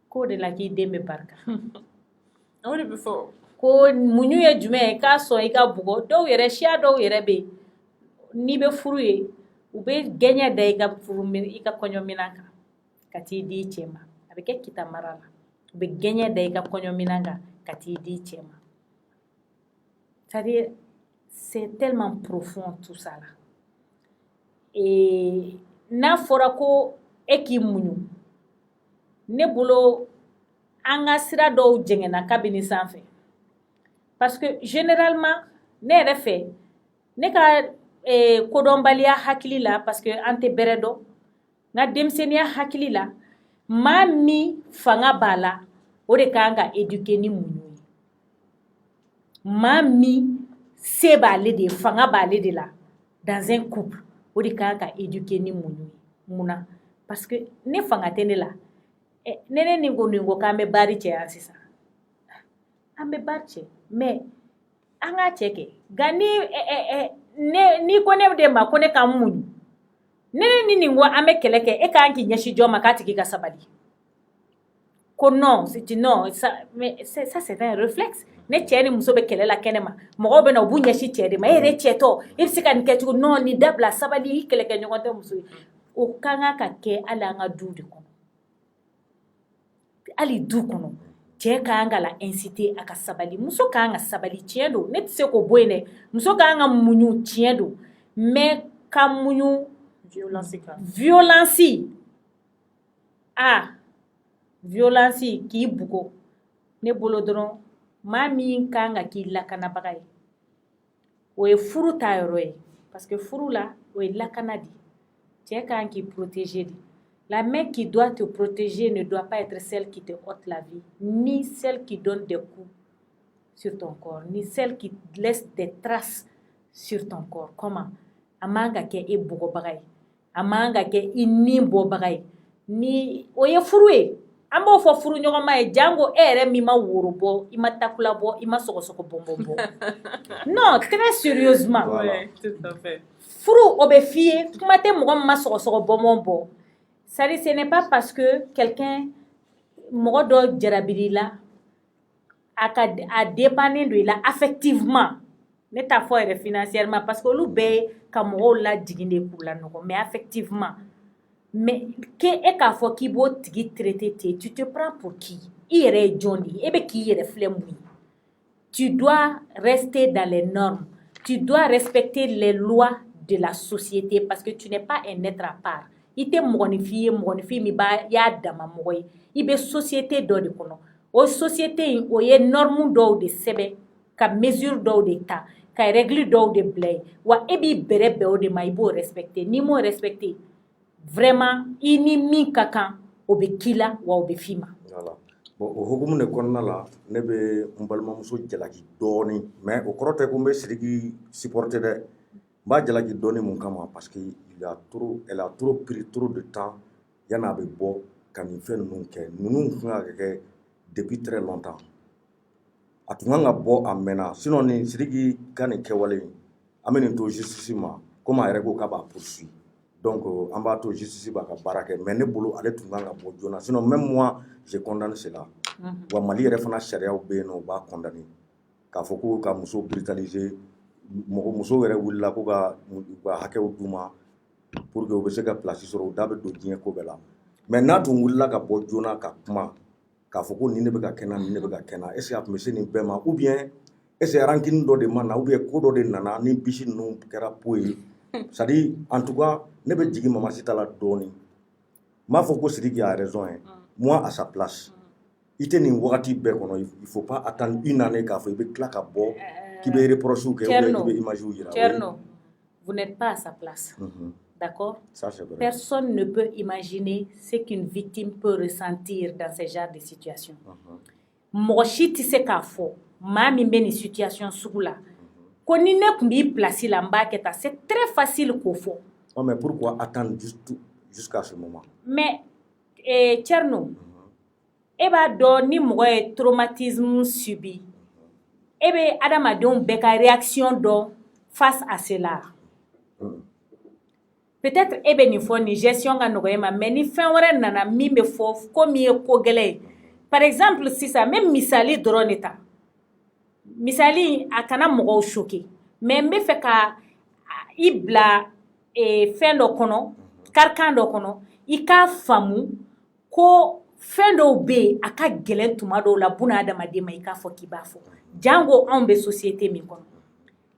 k'o de la k'i den bɛ barika o de bɛ fɔ ko muɲu ye jumɛn ye k'a sɔn i ka bugɔ dɔw yɛrɛ siya dɔw yɛrɛ bɛ yen n'i bɛ furu ye u bɛ gɛɲɛ da i ka kɔɲɔminan kan ka t'i di i cɛ ma a bɛ kɛ kita mara la u bɛ gɛɲɛ da i ka kɔɲɔminan kan ka t'i di i cɛ ma c'est-à-dire c'est tellement profond tout ça là et n'a fɔra ko e k'i muɲu ne bolo an ka sira dɔw jɛngɛnna kabini sanfɛ parce que généralement ne yɛrɛ fɛ ne ka kodɔnbaliya hakili la parce que an tɛ bɛrɛ dɔn n ka denmisɛnniya hakili la maa min fanga b'a la o de kan ka éduquer ni muɲu ye maa min se b'ale de ye fanga b'ale de la dans un couple o de kan ka éduquer ni muɲu ye munna parce que ne fanga tɛ ne la ne ni ko k'an bɛ baari cɛ yan sisan an bɛ baari cɛ mais an k'a cɛ kɛ nka ni ko ne de ma ko ne ka n muɲu ne ni nin ko an bɛ kɛlɛ kɛ e k'an k'i ɲɛsin jɔn ma k'a tigi ka sabali ko non ça c'est un réflexe ne cɛ ni muso bɛ kɛlɛ la kɛnɛ ma mɔgɔw bɛ na u b'u ɲɛsin cɛ de ma e yɛrɛ cɛtɔ i bɛ se ka nin kɛ cogo non ni dabila sabali i kɛlɛkɛ ɲɔgɔn tɛ muso ye o ka kan ka kɛ hali an ka du de kɔnɔ hali du kɔnɔ cɛ ka kan ka la inciter a ka sabali muso ka kan ka sabali tiɲɛ don ne tɛ se k'o bɔ yen dɛ muso ka kan ka muɲu tiɲɛ don mais ka muɲu violence k'i bugo ne bolo dɔrɔn maa min kan ka k'i lakanabaga ye o ye furu ta yɔrɔ ye parce que furu la o ye lakana de cɛ kan k'i protéger de la main qui doit te protéger ne doit pas être celle qui te ôte la vie ni celle qui donne des coups sur ton corps ni celle qui laisse des traces sur ton corps comment a man ka kɛ e bugɔbaga ye a man ka kɛ i ni bɔbaga ye ni o ye furu ye an b'o fɔ furu ɲɔgɔnma ye jango e yɛrɛ min ma woro bɔ i ma takula bɔ i ma sɔgɔsɔgɔ bɔnbɔn bɔ non très sérieusement furu o bɛ f'i ye kuma tɛ mɔgɔ min ma sɔgɔsɔgɔ bɔnbɔn bɔ c'est-à-dire ce n'est pas parce que quelqu'un mɔgɔ dɔ jarabili la a dépendre de la affectivement ne t'a fɔ yɛrɛ financièrement parce que olu bɛɛ ye ka mɔgɔw lajigin de k'u lanɔgɔ mais affectivement mais e k'a fɔ k'i b'o tigi traiter ten tu te prends pour qui i yɛrɛ ye jɔn de ye e bɛ k'i yɛrɛ filɛ mun ye tu dois rester dans les normes tu dois respecter les lois de la société parce que tu n'es pas un être à part i tɛ mɔgɔninfin ye mɔgɔninfin min y'a dama mɔgɔ ye i bɛ société dɔ de kɔnɔ o société in o ye norme dɔw de sɛbɛn ka mesure dɔw de ta ka règle dɔw de bila ye wa e b'i bɛrɛ bɛn o de ma i b'o respecter n'i m'o respecter vraiment i ni min ka kan o bɛ k'i la wa o bɛ f'i ma. Voilà. Bon o hukumu de kɔnɔna la ne bɛ n balimamuso jalaki dɔɔni mais o kɔrɔ tɛ ko n bɛ Sidiki supporter dɛ n b'a jalaki dɔɔni mun kama parce que elle a trop pris trop de temps yanni a bɛ bɔ ka nin fɛn ninnu kɛ ninnu kan ka kɛ depuis très longtemps a tun kan ka bɔ a mɛnna sinon ni Sidiki ka nin kɛwale an bɛ nin to justice ma comme a yɛrɛ ko k'a b'a poursuivre donc an b'a to justice b'a ka baara kɛ mais ne bolo ale tun kan ka bɔ joona sinon même moi je condamne cela wa Mali yɛrɛ fana sariyaw bɛ yen nɔ u b'a condamner k'a fɔ ko ka muso brutaliser muso yɛrɛ wulila ko ka hakɛw d'u ma pour que u bɛ se ka place sɔrɔ u da bɛ don diɲɛ ko bɛɛ la mais n'a tun wulila ka bɔ joona ka kuma k'a fɔ ko nin ne bɛ ka kɛ na nin ne bɛ ka kɛ na est ce que a tun bɛ se nin bɛɛ ma ou bien est ce que rancune dɔ de ma na ou bien ko dɔ de nana ni bisi ninnu kɛra po ye c'est à dire en tout cas ne bɛ jigin Mama Sita la dɔɔni m'a fɔ ko Sidiki a raison hein. Moi à sa place il nin wagati bɛɛ kɔnɔ il faut pas attendre une année k'a fɔ i bɛ tila ka bɔ k'i bɛ reproche kɛ ou bien i bɛ image yira. Tcherno, vous n'êtes pas à sa place. D'accord? Personne ne peut imaginer ce qu'une victime peut ressentir dans ce genre de situation. Mɔgɔ si tɛ se k'a fɔ maa min bɛ nin situation sugu la ko ni ne tun b'i place la n b'a kɛ tan, c'est très facile k'o fɔ. Oh, mais pourquoi attendre jusqu'à ce moment? Mais Tcherno, e b'a dɔn ni mɔgɔ ye traumatisme subi e bɛ adamadenw bɛɛ ka réaction dɔn face à cela. Peut-être e bɛ nin fɔ ni gestion ka nɔgɔ e ma, mais ni fɛn wɛrɛ nana min bɛ fɔ ko min ye ko gɛlɛn ye. Par exemple sisan même misali dɔrɔn de ta, misali a kana mɔgɔw choquer, mais n bɛ fɛ ka i bila fɛn dɔ kɔnɔ, karikan dɔ kɔnɔ, i k'a faamu ko fɛn dɔw bɛ yen a ka gɛlɛn tuma dɔw la buna adamaden ma i k'a fɔ k'i b'a fɔ. Jango anw bɛ société min kɔnɔ.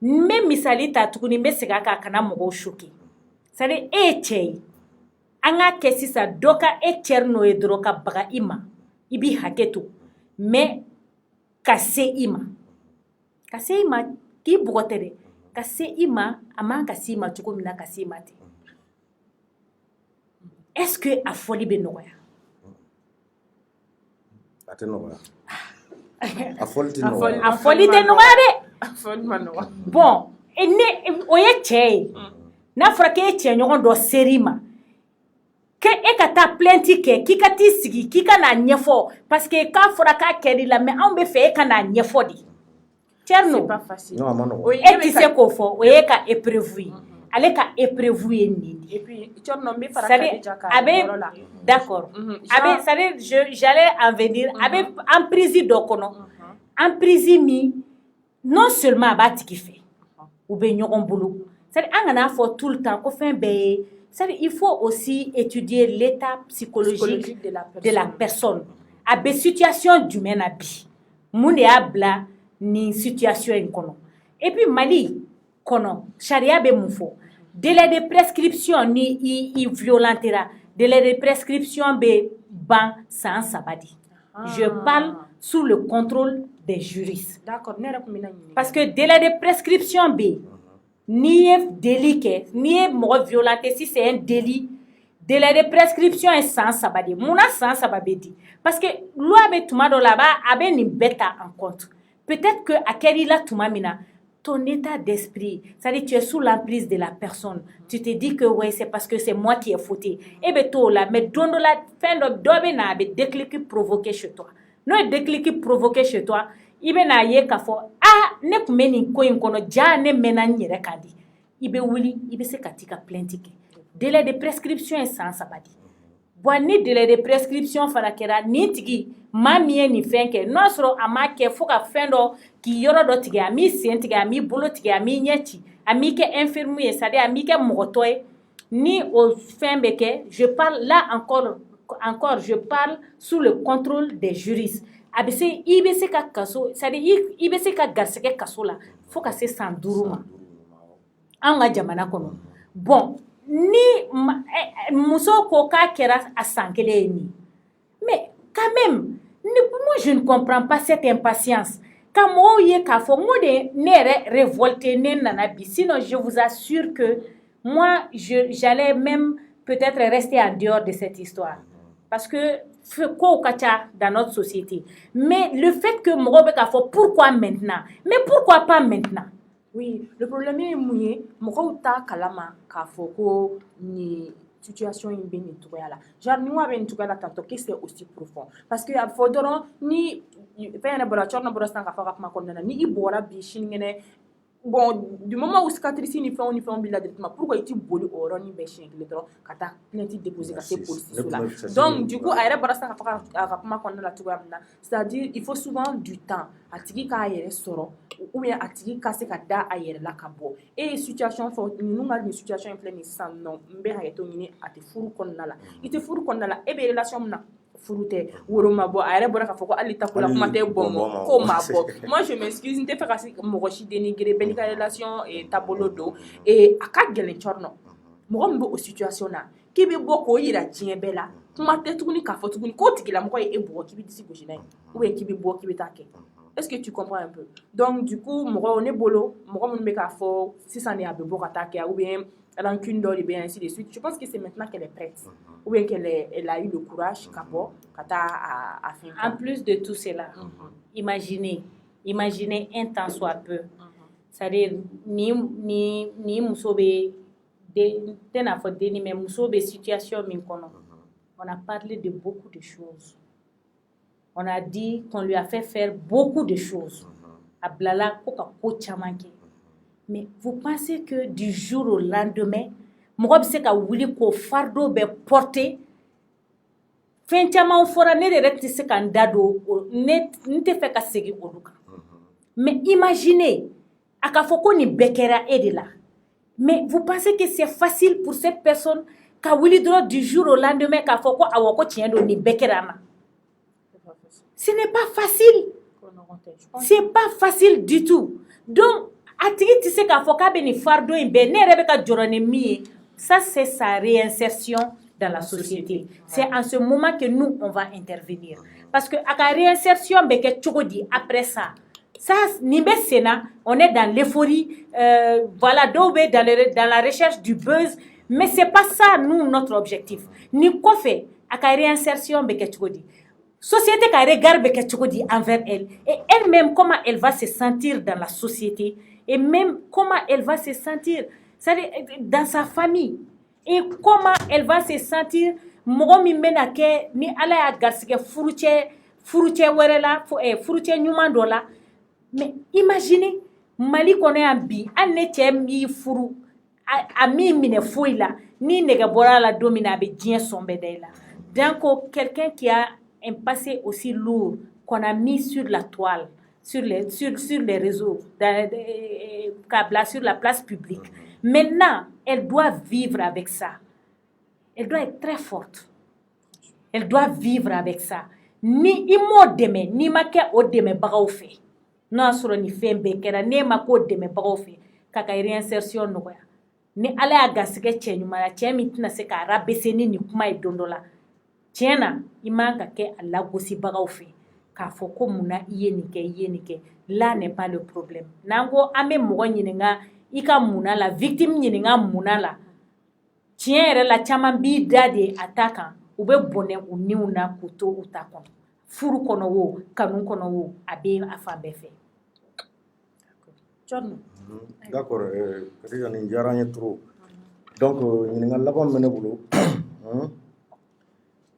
N bɛ misali ta tuguni n bɛ segin a kan a kana mɔgɔw choquer. C'est-à-dire e ye cɛ ye, an k'a kɛ sisan dɔ ka e Tcherno ye dɔrɔn ka baga i ma, i b'i hakɛ to, mais ka se i ma. Ka se i ma k'i bugɔ tɛ dɛ, ka se i ma a man ka se i ma cogo min na ka se i ma ten. Est-ce que a fɔli bɛ nɔgɔya? A tɛ nɔgɔya. A fɔli tɛ nɔgɔya. A fɔli tɛ nɔgɔya dɛ. A fɔli ma nɔgɔ. Bon, o ye cɛ ye. N'a fɔra k'e cɛɲɔgɔn dɔ ser'i ma, k'e ka taa plainte kɛ, k'i ka t'i sigi, k'i ka n'a ɲɛfɔ, parce que k'a fɔra k'a kɛr'i la, mais anw bɛ fɛ e ka n'a ɲɛfɔ de. Tcherno, non, a ma nɔgɔ. e tɛ se k'o fɔ, o ye ka épreuve ye. Ale ka épreuve ye nin de. Et puis, Tcherno, n bɛ fara Kadija kan yɔrɔ la. D'accord. C'est-à-dire, j'allais en venir, a bɛ emprise dɔ kɔnɔ, emprise min non seulement a b'a tigi fɛ, u bɛ ɲɔgɔn bolo. C'est-à-dire, an kana fɔ tout le temps ko fɛn bɛɛ ye. C'est-à-dire, il faut aussi étudier l'état psychologique de la personne. A bɛ situation jumɛn na bi? Mun de y'a bila nin situation in kɔnɔ? Et puis Mali kɔnɔ, charia bɛ mun fɔ? Délai de prescription ni i violentera, délai de prescription bɛ ban san 3 de. Je parle sous le contrôle des juristes. D'accord, ne yɛrɛ tun bɛna ɲininka. Parce que délai de prescription bɛ yen. N'i ye délit kɛ, n'i ye mɔgɔ violenté, si c'est un délit, délai de prescription ye san 3 de. Munna san 3 bɛ di? Parce que loi bɛ tuma dɔ la a bɛ nin bɛɛ ta en compte. Peut-être que a kɛr'i la tuma min na, ton état d'esprit, c'est-à-dire tu es sous l'emprise de la personne. Tu te dis que ouais, c'est parce que c'est moi qui ai fauté. Et bien tout là, mais don de la fin de dobe na be déclic provoqué chez toi. Non est déclic provoqué chez toi. I be na ye ka fo ah ne kume ni ko in kono ja ne mena nyere kadi. I be wuli, i be se katika plainte ke. Délai de prescription est sans sabadi. Bon ni délai de prescription fana kɛra ni tigi maa min ye nin fɛn kɛ n'a sɔrɔ a ma kɛ fo ka fɛn dɔ k'i yɔrɔ dɔ tigɛ a m'i sen tigɛ a m'i bolo tigɛ a m'i ɲɛ ci a m'i kɛ infirme ye c'est-à-dire a m'i kɛ mɔgɔtɔ ye ni o fɛn bɛ kɛ je parle là encore je parle sous le contrôle des juristes a bɛ se i bɛ se ka kaso c'est-à-dire i bɛ se ka garisɛgɛ kaso la fo ka se san 5 ma an ka jamana kɔnɔ bon ni muso ko k'a kɛra a san 1 ye nin mais quand même moi je ne comprends pas cette impatience ka mɔgɔw ye k'a fɔ mo de ne yɛrɛ révolté ne nana bi sinon je vous assure que moi j'allais même peut-être rester en dehors de cette histoire parce que kow ka ca dans notre société mais le fait que mɔgɔw bɛ k'a fɔ pourquoi maintenant mais pourquoi pas maintenant. Oui, le problème est mouillé. Mɔgɔw t'a kalama k'a fɔ ko ni situation in bɛ nin cogoya la. Genre ni wa bɛ nin cogoya la tantôt que c'est aussi profond. Parce que a bɛ fɔ dɔrɔn ni fɛn yɛrɛ bɔra Tcherno bɔra sisan k'a fɔ ka kuma kɔnɔna na ni i bɔra bi sinikɛnɛ bon du moment où cicatrice ni fɛnw b'i la directement pourquoi i ti boli o yɔrɔnin bɛɛ siɲɛ kelen dɔrɔn ka taa plainte déposer ka se policiso la donc du coup a yɛrɛ bɔra sisan k'a fɔ a ka kuma kɔnɔna la cogoya min na c'est-à-dire il faut souvent du temps a tigi k'a yɛrɛ sɔrɔ ou bien a tigi ka se ka da a yɛrɛ la ka bɔ e ye situation fɔ ninnu ka nin situation in filɛ nin sisan non n bɛ hakɛto ɲini a tɛ furu kɔnɔna la i tɛ furu kɔnɔna la e bɛ relation min na furu tɛ woro ma bɔ a yɛrɛ bɔra k'a fɔ ko hali tako la kuma tɛ bɔn mɔ ko ma bɔ moi je m'excuse n tɛ fɛ ka mɔgɔ si dénigrer bɛɛ n'i ka relation taabolo don a ka gɛlɛn Tcherno mɔgɔ min bɛ o situation na k'i bɛ bɔ k'o yira diɲɛ bɛɛ la kuma tɛ tuguni k'a fɔ tuguni k'o tigilamɔgɔ ye e bugɔ k'i bɛ disi gosi n'a ye ou bien k'i bɛ bɔ k'i bɛ taa kɛ. Est-ce que tu comprends un peu? Donc du coup mɔgɔ ne bolo mɔgɔ minnu bɛ k'a fɔ sisan de a bɛ bɔ ka taa kɛ ou bien rancune dɔ de bɛ ainsi de suite. Je pense que c'est maintenant qu'elle est prête ou bien qu'elle a eu le courage ka bɔ ka taa a fɛn. En plus de tout cela, imaginez un temps soit peu. C'est-à-dire ni muso bɛ tɛ n'a fɔ denni mais muso bɛ situation min kɔnɔ. On a parlé de beaucoup de choses. On a dit qu'on lui a fait faire beaucoup de choses. A bilala ko ka ko caman kɛ. Mais vous pensez que du jour au lendemain, mɔgɔ bɛ se ka wuli k'o fardeau bɛɛ porter? Fɛn caman fɔra ne yɛrɛ tɛ se ka n da don ne tɛ fɛ ka segin olu kan. Mais imaginez a ka fɔ ko nin bɛɛ kɛra e de la. Mais vous pensez que c'est facile pour cette personne ka wuli dɔrɔn du jour au lendemain k'a fɔ ko awɔ ko tiɲɛ don nin bɛɛ kɛra n na? Ce n'est pas facile. C'est pas facile du tout. Donc a tigi tɛ se k'a fɔ k'a bɛ nin fardeau in bɛɛ ne yɛrɛ bɛ ka jɔrɔ ni min ye ça c'est sa réinsertion dans la société. C'est en ce moment que nous on va intervenir parce que a ka réinsertion bɛ kɛ cogo di après ça? Ça, on est dans l'euphorie, voilà, dans la recherche du buzz, mais c'est pas ça, nous, notre objectif. Ni quoi fait, à la réinsertion, société qui regarde envers elle, et elle-même, comment elle va se sentir dans la société, et même comment elle va se sentir dans sa famille, et comment elle va se sentir, ni ala ya garsige furuche werela, furuche nyuman dola. Mais imaginez, Mali connaît un bi, an ne cɛ mi furu, a mi minɛ foyi la, ni nɛgɛ bɔra la don min na a bɛ diɲɛ sɔn bɛɛ da i la. Donc, quelqu'un qui a un passé aussi lourd qu'on a mis sur la toile, sur les réseaux, sur la place publique. Maintenant, elle doit vivre avec ça. Elle doit être très forte. Elle doit vivre avec ça. Ni imo deme, ni ma kɛ o dɛmɛbagaw fɛ. N'a sɔrɔ ni fɛn bɛɛ kɛra ne ma k'o dɛmɛbagaw fɛ k'a ka réinsertion nɔgɔya ni ala y'a garisɛgɛ cɛ ɲuman na cɛ min tɛna se k'a rabaisser ni nin kuma ye don dɔ la tiɲɛ na i man ka kɛ a lagosibagaw fɛ k'a fɔ ko mun na i ye nin kɛ là n'est pas le problème n'an ko an bɛ mɔgɔ ɲininka i ka munna la victime ɲininka munna la tiɲɛ yɛrɛ la caman b'i da de a ta kan u bɛ bɔnɛ u niw na k'u to u ta kɔnɔ furu kɔnɔ wo kanu kɔnɔ wo a bɛ a fan bɛɛ fɛ. D'accord, Khadija nin diyara n ye trop. Donc ɲininkali laban min bɛ ne bolo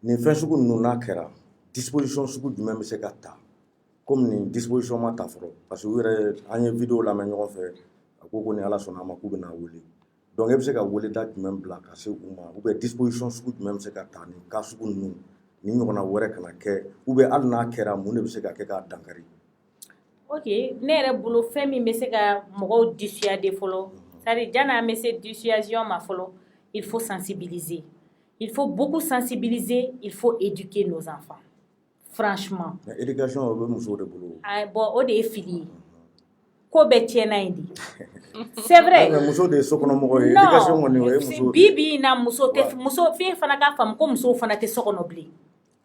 nin fɛn sugu ninnu n'a kɛra disposition sugu jumɛn bɛ se ka ta comme nin disposition ma ta fɔlɔ parce que u yɛrɛ an ye vidéo lamɛn ɲɔgɔn fɛ a ko ni ala sɔnna a ma k'u bɛna wele donc e bɛ se ka weleda jumɛn bila ka se u ma ou bien disposition sugu jumɛn bɛ se ka ta nin cas sugu ninnu ni ɲɔgɔnna wɛrɛ kana kɛ ou bien hali n'a kɛra mun de bɛ se ka kɛ k'a dankari. Ok, ne yɛrɛ bolo fɛn min bɛ se ka mɔgɔw dissuader fɔlɔ c'est-à-dire janni an bɛ se dissuasion ma fɔlɔ il faut sensibiliser il faut beaucoup sensibiliser il faut éduquer nos enfants franchement. Mais éducation o bɛ musow de bolo. Bon o de ye fili ye ko bɛɛ tiɲɛna yen di c'est vrai. Mais muso de ye sokɔnɔmɔgɔ ye éducation kɔni o ye muso. Bi in na muso tɛ muso f'e fana k'a faamu ko musow fana tɛ sokɔnɔ bilen.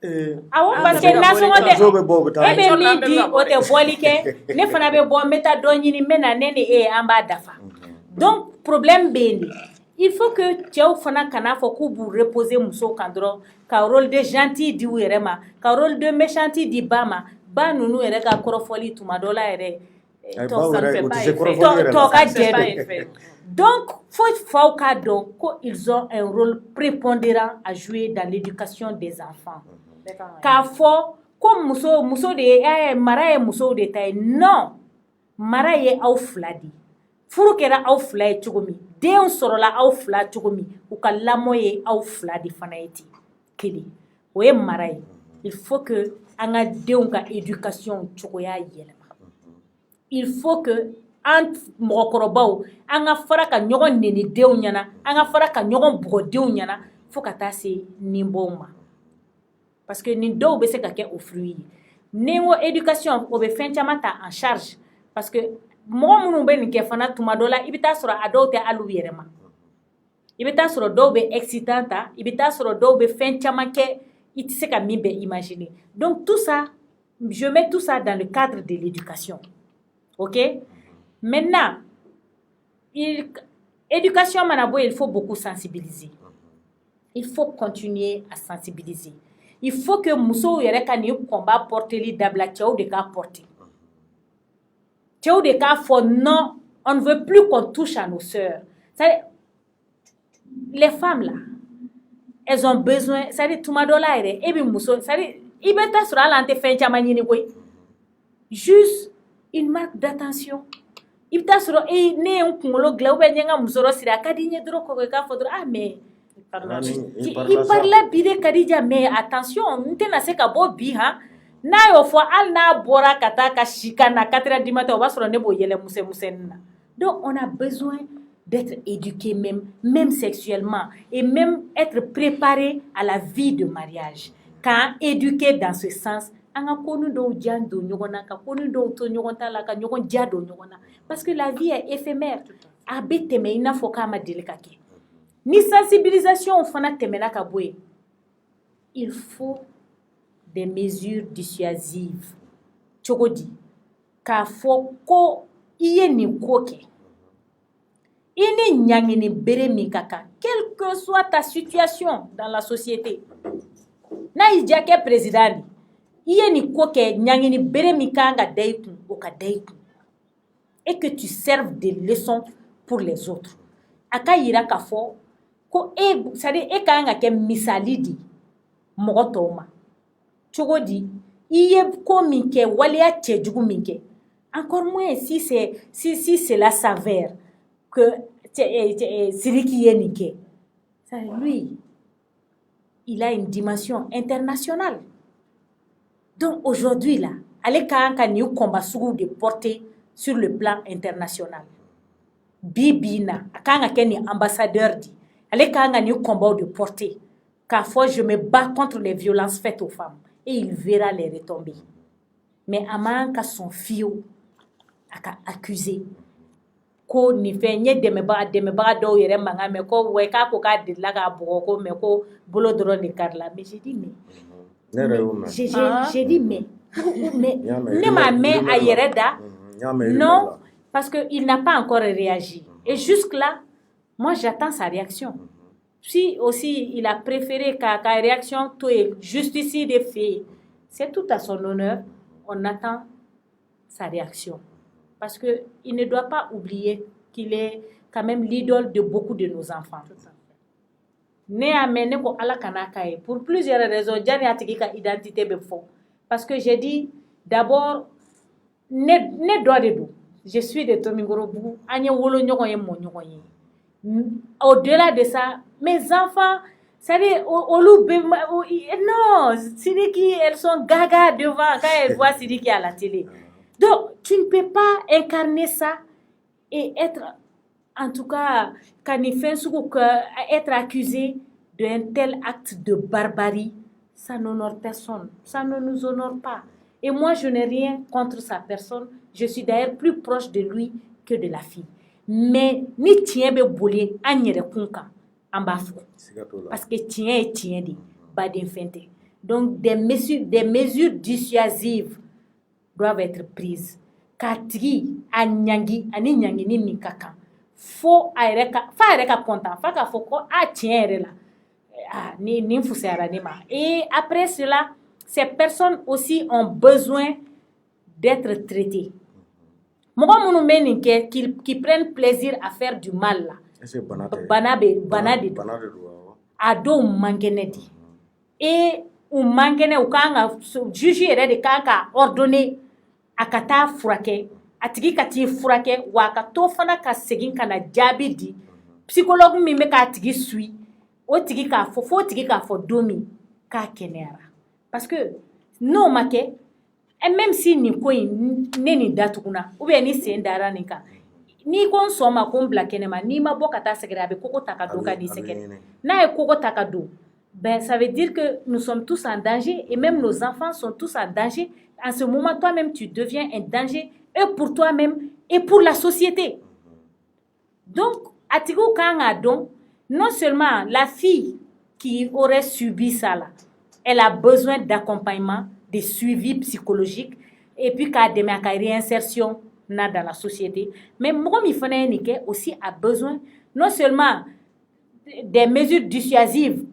Awɔ parce que nasɔngɔ tɛ e bɛ min di o tɛ bɔli kɛ ne fana bɛ bɔ n bɛ taa dɔ ɲini n bɛ na ne ni e an b'a dafa donc problème bɛ yen de il faut que cɛw fana kana fɔ k'u b'u reposer musow kan dɔrɔn ka rôle de gentil di u yɛrɛ ma ka rôle de méchanti di ba ma ba ninnu yɛrɛ ka kɔrɔfɔli tuma dɔ la yɛrɛ tɔ ka jɛ donc faut faw k'a dɔn ko ils ont un rôle prépondérant à jouer dans l'éducation des enfants. K'a fɔ ko muso de ye mara ye musow de ta ye non mara ye aw fila de furu kɛra aw fila ye cogo min den sɔrɔla aw fila cogo min u ka lamɔ ye aw fila de fana ye ten kelen o ye mara ye il faut que an ka denw ka éducation cogoya yɛlɛma il faut que an mɔgɔkɔrɔbaw an ka fara ka ɲɔgɔn neni denw ɲɛna an ka fara ka ɲɔgɔn bugɔ denw ɲɛna fo ka taa se ninbɔw ma. Parce que nin dɔw bɛ se ka kɛ o fruit ye ni n ko éducation o bɛ fɛn caman ta en charge parce que mɔgɔ minnu bɛ nin kɛ fana tuma dɔ la i bɛ taa sɔrɔ a dɔw tɛ hali u yɛrɛ ma i bɛ taa sɔrɔ dɔw bɛ excitant ta i bɛ taa sɔrɔ dɔw bɛ fɛn caman kɛ i tɛ se ka min bɛ imaginer donc tout ça je mets tout ça dans le cadre de l'éducation ok maintenant éducation mana bɔ il faut beaucoup sensibiliser il faut continuer à sensibiliser il faut que musow yɛrɛ ka nin combat porteli dabila cɛw de k'a porter cɛw de k'a fɔ non on ne veut plus qu'on touche à nos sœurs les femmes là elles ont besoin c'est-à-dire tuma dɔ la yɛrɛ e bɛ muso c'est-à-dire i bɛ taa sɔrɔ hali an tɛ fɛn caman ɲini koyi juste une marque d'attention i bɛ taa sɔrɔ ne ye n kunkolo dilan ou bien n ye n ka musɔrɔ siri a ka di n ye dɔrɔn kɔkɔ i k'a fɔ dɔrɔn ah mais i parla bi de Kadija mais attention n tɛna se ka bɔ bi han n'a y'o fɔ hali n'a bɔra ka taa ka si ka na 4 heures du matin o b'a sɔrɔ ne b'o yɛlɛ musɛmusɛnnin na donc on a besoin d'être éduqué même sexuellement et même être préparé à la vie de mariage k'an éduquer dans ce sens an ka konu dɔw diya don ɲɔgɔn na ka konu dɔw to ɲɔgɔn ta la ka ɲɔgɔn diya don ɲɔgɔn na parce que la vie est éphémère a bɛ tɛmɛ i n'a fɔ k'a ma deli ka kɛ ni sensibilisation fana tɛmɛna ka bɔ yen il faut des mesures dissuasives cogo di k'a fɔ ko i ye nin ko kɛ i ni ɲangini bere min ka kan quelle que soit ta situation dans la société n'a y'i diya kɛ président de i ye nin ko kɛ ɲangini bere min kan ka da i kun o ka da i kun et que tu serves de leçon pour les autres a ka yira k'a fɔ ko c'est-à-dire e kan ka kɛ misali di mɔgɔ tɔw ma cogo di i ye ko min kɛ waleya cɛjugu min kɛ encore moins si cela s'avère que Sidiki ye nin kɛ lui il a une dimension internationale donc aujourd'hui là ale kan ka nin combat sugu de porter sur le plan international bi na a kan ka kɛ nin ambassadeur di ale kan ka nin combat de porter k'a fɔ je me bats contre les violences faites aux femmes et il verra les retombées mais a man ka sɔn fiyewu a ka accuser ko nin fɛn n ye dɛmɛbaga dɔw yɛrɛ mankan mɛn ko wa k'a ko k'a delila k'a bugɔ ko mais ko bolo dɔrɔn de kari la mais j'ai dit mais j'ai dit mais ne m'a mɛn a yɛrɛ da non parce que il n'a pas encore réagi et jusque là moi j'attends sa réaction si aussi il a préféré ka réaction to ye justice de fɛ c'est tout à son honneur on attend sa réaction parce que il ne doit pas oublier qu'il est quand même l'idole de beaucoup de nos enfants. Ne y'a mɛn ne ko Ala kana k'a ye pour plusieurs raisons jani a tigi ka identité bɛ fɔ parce que j'ai dit d'abord ne dɔ de don je suis de Tomikorobugu an ye wolo ɲɔgɔn ye mɔ ɲɔgɔn ye au-delà de ça mes enfants c'est-à-dire olu bɛ non Sidiki elles sont gaga devant quand elles voient Sidiki à la télé. Donc, tu ne peux pas incarner ça et être, en tout cas, être accusé d'un tel acte de barbarie. Ça n'honore personne. Ça ne nous honore pas. Et moi, je n'ai rien contre sa personne. Je suis d'ailleurs plus proche de lui que de la fille. Mais, ni tien be boulé, agnere kunka, en bafou. Parce que tien est tien di, badin fente. Donc, des mesures dissuasives doivent être prises. K'a tigi a ɲangi ani ɲangini min ka kan fo a yɛrɛ ka content f'a k'a fɔ ko a tiɲɛ yɛrɛ la nin fusayara ne ma et après cela ces personnes aussi ont besoin d'être traitées mɔgɔ minnu bɛ nin kɛ qui prennent plaisir à faire du mal là bana de don a dɔw man kɛnɛ di et u man kɛnɛ u kan ka juge yɛrɛ de kan ka ordonner a ka taa furakɛ a tigi ka t'i furakɛ wa a ka to fana ka segin ka na jaabi di psychologue min bɛ k'a tigi suit o tigi k'a fɔ f'o tigi k'a fɔ don min k'a kɛnɛyara parce que n'o ma kɛ même si nin ko in ne nin datuguna ou bien ni sen dara nin kan n'i ko n sɔn ma ko n bila kɛnɛma n'i ma bɔ ka taa sɛgɛrɛ a bɛ koko ta ka don ka n'i sɛgɛrɛ n'a ye koko ta ka don ben ça veut dire que nous sommes tous en danger et même nos enfants sont tous en danger. En ce moment, toi-même, tu deviens un danger et pour toi-même et pour la société. Donc, atigu kanga don non seulement la fille qui aurait subi ça là, elle a besoin d'accompagnement, de suivi psychologique, et puis qu'à des réinsertion dans la société. Mais moi, aussi a besoin non seulement des mesures dissuasives,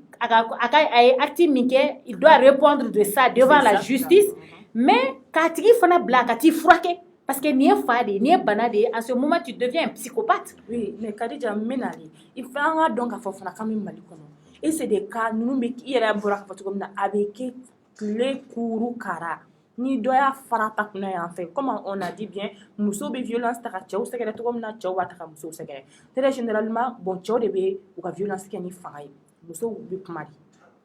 il doit répondre de ça devant la justice, mais quand il faut fraquer. Parce que ni fade, ni banade, en ce moment tu deviens un psychopathe. Oui, mais Kadija Menali, il faut un donc à faire quand même malikono. Et c'est des cas nous mais qui est bora comme na avec les kourou kara. Ni doya farata kuna en fait. Comme on a dit bien, muso be violence ta tchao sekere to comme na tchao wa ta muso sekere. Très généralement bon tchao de be ou ka violence qui ni faray. Muso be kumari.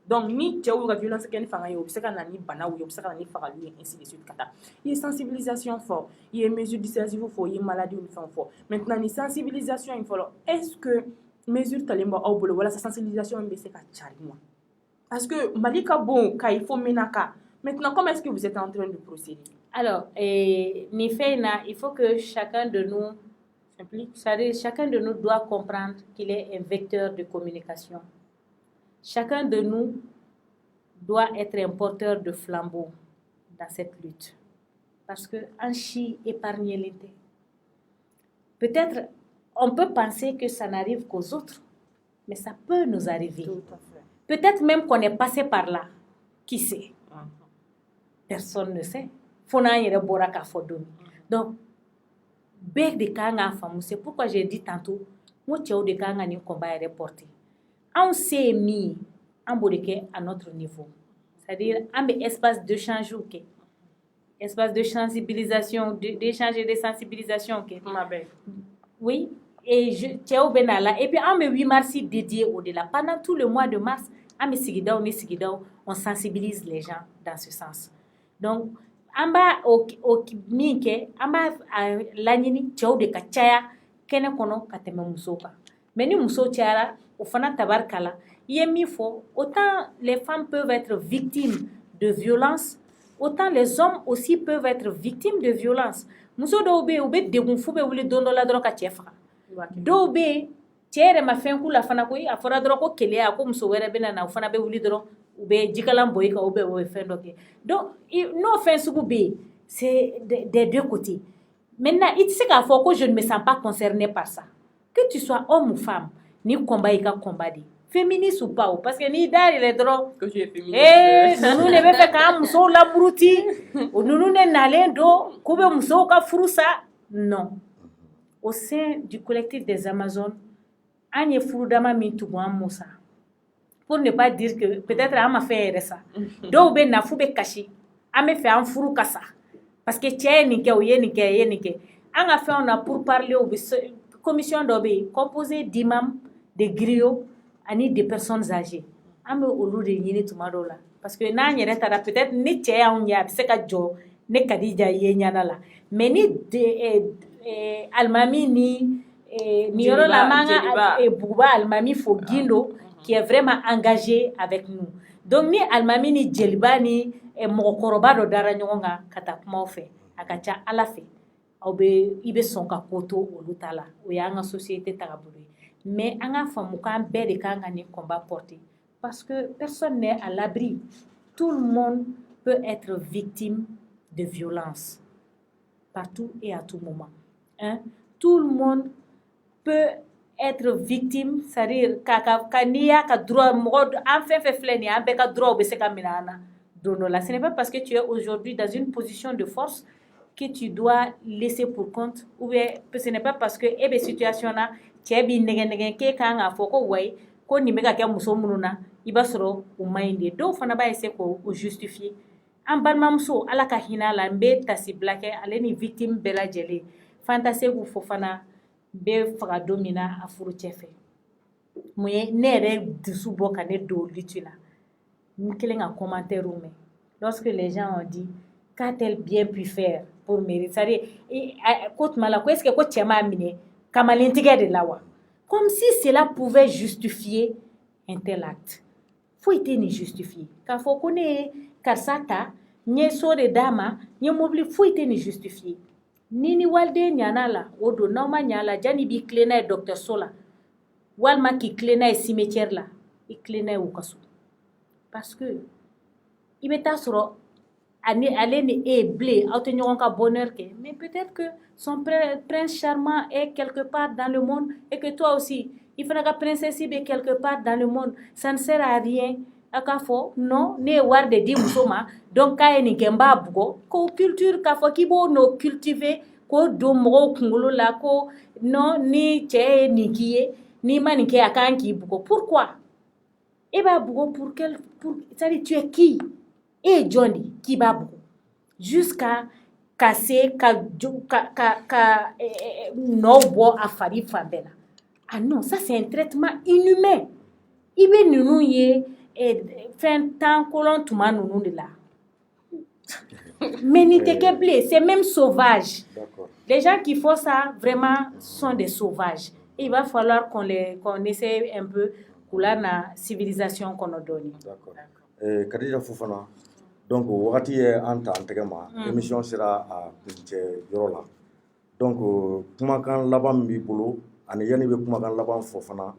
Donc ni tchao ka violence qui ni faray ou seka na ni bana ou seka na ni faray ainsi de suite kata. Il y a sensibilisation fort, il y a mesures dissuasives fort, il y a maladie ou fort. Maintenant ni sensibilisation il faut est-ce que mesure talemba au bolo voilà sa sensibilisation mais c'est ka charimo. Parce que malika bon ka il faut menaka. Maintenant, comment est-ce que vous êtes en train de procéder? Alors, il faut que chacun de nous chacun de nous doit comprendre qu'il est un vecteur de communication. Chacun de nous doit être un porteur de flambeau dans cette lutte. Parce que Anchi épargne l'été. Peut-être, on peut penser que ça n'arrive qu'aux autres, mais ça peut nous arriver. Tout à fait. Peut-être même qu'on est passé par là. Qui sait? Personne ne sait. Donc, c'est pourquoi j'ai dit tantôt, moi, de kanga ni combat est reporté. On s'est mis à notre niveau. C'est-à-dire, un espace de change, espace de sensibilisation, d'échanger des sensibilisations. Oui, et et puis, on me 8 mars dédié au-delà. Pendant tout le mois de mars, on sensibilise les gens dans ce sens. Donc, amba minke amba lanyini tchao de kachaya kene kono kateme musoka. Mais ni muso tiara au fana tabarkala yemi fo autant les femmes peuvent être victimes de violence, autant les hommes aussi peuvent être victimes de violence. Muso do be degun fu be wuli dondo la dro ka chefa. Do be tiere ma fen kula fana ko afora dro ko kele ko muso were bena na fana be wuli dro ube jikalan boy ka ube o fen doke. Donc no offense goubé, c'est des deux côtés. Maintenant, il sait qu'à fois que je ne me sens pas concernée par ça. Que tu sois homme ou femme, ni combat et combat. Féministe ou pas, parce que ni dar il est drôle. Que tu es féministe. Eh, nous ne devons faire qu'un mousseau la brouti, ou nous ne n'allons d'eau, coube mousseau ka froussa. Non. Au sein du collectif des Amazones, Agne Froudama Mintouan Moussa. Pour ne pas dire que peut-être on m'a fait ça. Donc ben na foube caché, on m'a fait un fourou kassa. Parce que tiens ni ke ou ni ke. On a fait on a pour parler au commission d'obé composée d'imams, de griots, ani de personnes âgées. On me au lieu de yini tumado là. Parce que na nyere tara peut-être ni tiens on y a c'est ka jo ne kadija yenya là. Mais ni almami ni yoro la manga et Bouba almami Fogindo qui est vraiment engagé avec nous. Donc ni almami ni Djeliba ni mokoroba do dara nyonga kata kuma fe akacha ala fe obe ibe sonka koto olutala o ya nga société tagabulu. Mais anga famuka be de kanga ni combat porté parce que personne n'est à l'abri. Tout le monde peut être victime de violence partout et à tout moment. Hein? Tout le monde peut être victime, c'est-à-dire kania ka droit mode enfin fait fleni en beka droit be se kaminana dono la. Ce n'est pas parce que tu es aujourd'hui dans une position de force que tu dois laisser pour compte ou bien ce n'est pas parce que ebe situation na tiebi negen ke kanga foko way ko ni meka ke muso mununa ibasoro o mainde do fana ba essayer ko justifier en balmamso ala ka hinala mbe tasi blake ale ni victime bela jele fantasé ou fofana be faga domina a furu cɛfɛ mun ye ne yɛrɛ dusu bɔ ka ne don lutte la n kelen ka commentaire mɛn lorsque les gens ont dit qu'a-t-elle bien pu faire pour mériter c'est-à-dire ko tuma la ko est-ce que ko cɛ m'a minɛ kamalentigɛ de la wa comme si cela pouvait justifier un tel acte foyi tɛ nin justifier k'a fɔ ko ne ye karisa ta n ye so de d'a ma n ye mobili foyi tɛ nin justifier Nini walde nyana la odo nauma nyala jani bi klena docteur sola walma k'i tilen n'a ye cimetière la i tilen n'a ye u ka so parce que i bɛ taa sɔrɔ ale ni e blé aw tɛ ɲɔgɔn ka bonheur kɛ mais peut-être que son prince charmant est quelque part dans le monde et que toi aussi i fana ka princesse bɛ quelque part dans le monde ça ne sert à rien a k'a fɔ non ne ye wari de di muso ma donc k'a ye nin kɛ n b'a bugɔ ko culture k'a fɔ k'i b'o n'o cultiver k'o don mɔgɔw kunkolo la ko non ni cɛ ye nin k'i ye n'i ma nin kɛ a kan k'i bugɔ pourquoi e b'a bugɔ pour c'est-à-dire tu es qui e ye jɔn de k'i b'a bugɔ jusqu'à ka se ka nɔw bɔ a fari fan bɛɛ la ah non ça c'est un traitement inhumain i bɛ ninnu ye fɛn tankolon tuma ninnu de la mais nin tɛ kɛ bilen c'est même sauvage les gens qui font ça vraiment sont des sauvages et il va falloir qu'on essaie un peu k'ula na civilisation kɔnɔ dɔɔni. D'accord. Kadija Fofana donc wagati ye an ta an tɛgɛ ma émission sera a kuncɛ yɔrɔ la donc kumakan laban min b'i bolo ani yanni bɛ kumakan laban fɔ fana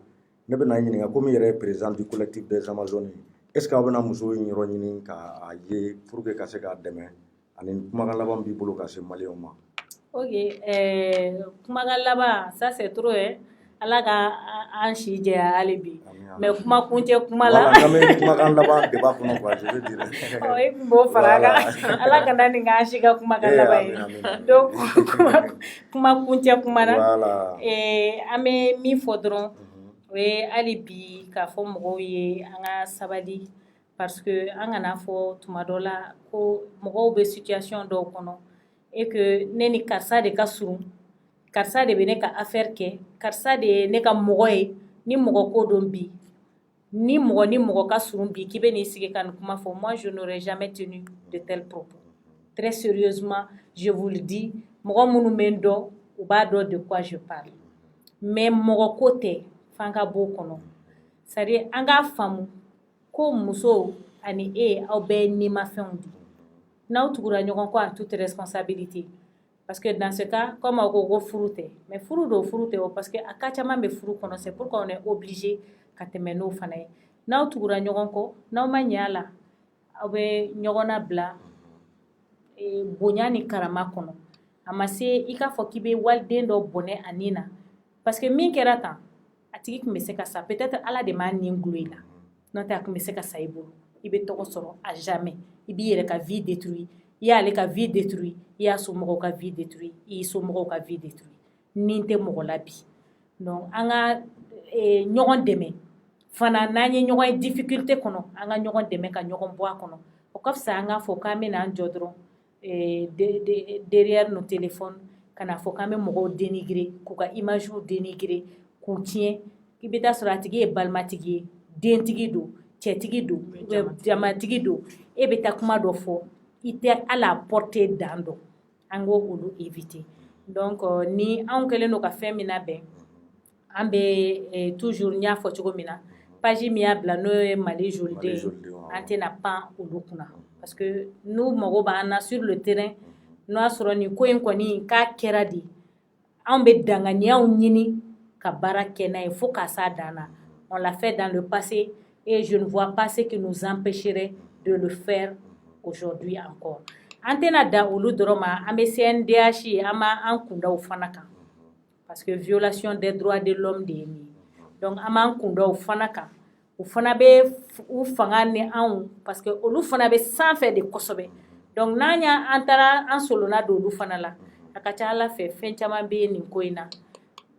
ne bɛna ɲininka komi yɛrɛ président du collectif des Amazones est-ce que aw bɛna muso in yɔrɔ ɲini k'a ye pour que ka se k'a dɛmɛ ani kumakan laban b'i bolo ka se maliyɛnw ma. Ok, kumakan laban ça c'est trop hein. Ala ka an si jɛya hali bi mais kuma kuncɛ kuma la kumakan laban de b'a kɔnɔ quoi je veux dire i kun b'o fara kan Ala ka na nin k'an si ka kumakan laban ye donc kuma kuncɛ kuma na an bɛ min fɔ dɔrɔn o ye hali bi k'a fɔ mɔgɔw ye an ka sabali parce que an kana fɔ tuma dɔ la ko mɔgɔw bɛ situation dɔw kɔnɔ et que ne ni karisa de ka surun karisa de bɛ ne ka affaire kɛ karisa de ye ne ka mɔgɔ ye ni mɔgɔ ko don bi ni mɔgɔ ka surun bi k'i bɛ n'i sigi ka nin kuma fɔ moi je n'aurais jamais tenu de tels propos très sérieusement je vous le dis mɔgɔ minnu bɛ n dɔn u b'a dɔn de quoi je parle mais mɔgɔ ko tɛ f'an ka b'o kɔnɔ c'est à dire an k'a faamu ko muso ani e aw bɛɛ ye nimafɛnw de n'aw tugura ɲɔgɔn kɔ en toute responsabilité parce que dans ce cas comme aw ko furu tɛ mais furu don furu tɛ o parce que a ka caman bɛ furu kɔnɔ c'est pourquoi on est obligé ka tɛmɛ n'o fana ye n'aw tugura ɲɔgɔn kɔ n'aw ma ɲɛ a la aw bɛ ɲɔgɔn nabila bonya ni karama kɔnɔ a ma se i k'a fɔ k'i bɛ waliden dɔ bɔnɛ a nin na parce que min kɛra tan a tigi tun bɛ se ka sa peut-être Ala de m'a nin gulo i la n'o tɛ a tun bɛ se ka sa i bolo i bɛ tɔgɔ sɔrɔ à jamais i b'i yɛrɛ ka vie détruire i y'ale ka vie détruire i y'a somɔgɔw ka vie détruire i y'i somɔgɔw ka vie détruire nin tɛ mɔgɔ la bi donc an ka ɲɔgɔn dɛmɛ fana n'an ye ɲɔgɔn ye difficulté kɔnɔ an ka ɲɔgɔn dɛmɛ ka ɲɔgɔn bɔ a kɔnɔ o ka fisa an k'a fɔ k'an bɛ n'an jɔ dɔrɔn derrière nos téléphones ka na fɔ k'an bɛ mɔgɔw dénigrer k'u ka imagew dénigrer k'u tiɲɛ i bɛ taa sɔrɔ a tigi ye balimatigi ye dentigi don cɛtigi don jamatigi don e bɛ taa kuma dɔ fɔ i tɛ hali a porter dan dɔn an k'o olu éviter donc ni anw kɛlen don ka fɛn min labɛn an bɛ toujours n y'a fɔ cogo min na page min y'a bila n'o ye Mali joliden an tɛna pan olu kunna parce que n'u mago b'an na sur le terrain n'o y'a sɔrɔ nin ko in kɔni k'a kɛra de anw bɛ danganiyaw ɲini ka baara kɛ n'a ye fo k'a s'a dan na on l'a fait dans le passé et je ne vois pas ce qui nous empêcherait de le faire aujourd'hui encore an tɛna da olu dɔrɔn ma an bɛ CNDH an b'an kunda o fana kan parce que violation des droits de l'homme de ye nin ye donc an b'an kunda o fana kan o fana bɛ u fanga ni anw parce que olu fana bɛ sanfɛ de kosɛbɛ donc n'an y'an taara an solonna don olu fana la a ka ca Ala fɛ fɛn caman bɛ nin ko in na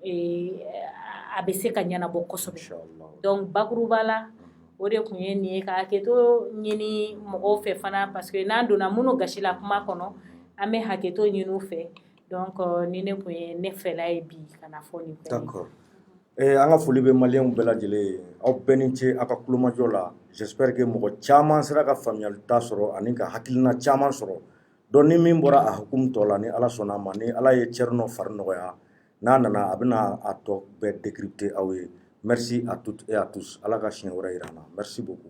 a bɛ se ka ɲɛnabɔ kosɛbɛ donc bakuruba la o de tun ye nin ye ka hakɛto ɲini mɔgɔw fɛ fana parce que n'an donna minnu gasila kuma kɔnɔ an bɛ hakɛto ɲini u fɛ donc ni ne tun ye ne fɛla ye bi ka na fɔ nin fɛn ye. D'accord. An ka foli bɛ maliyɛnw bɛɛ lajɛlen ye aw bɛɛ ni ce aw ka kulomajɔ la j'espère que mɔgɔ caman sera ka faamuyalita sɔrɔ ani ka hakilina caman sɔrɔ donc ni min bɔra a hukumu tɔ la ni Ala sɔnna a ma ni Ala ye Thierno fari nɔgɔya n'a nana a bɛna a tɔ bɛɛ décrypter aw ye merci à toutes et à tous Ala ka siɲɛ wɛrɛ yira an na merci beaucoup.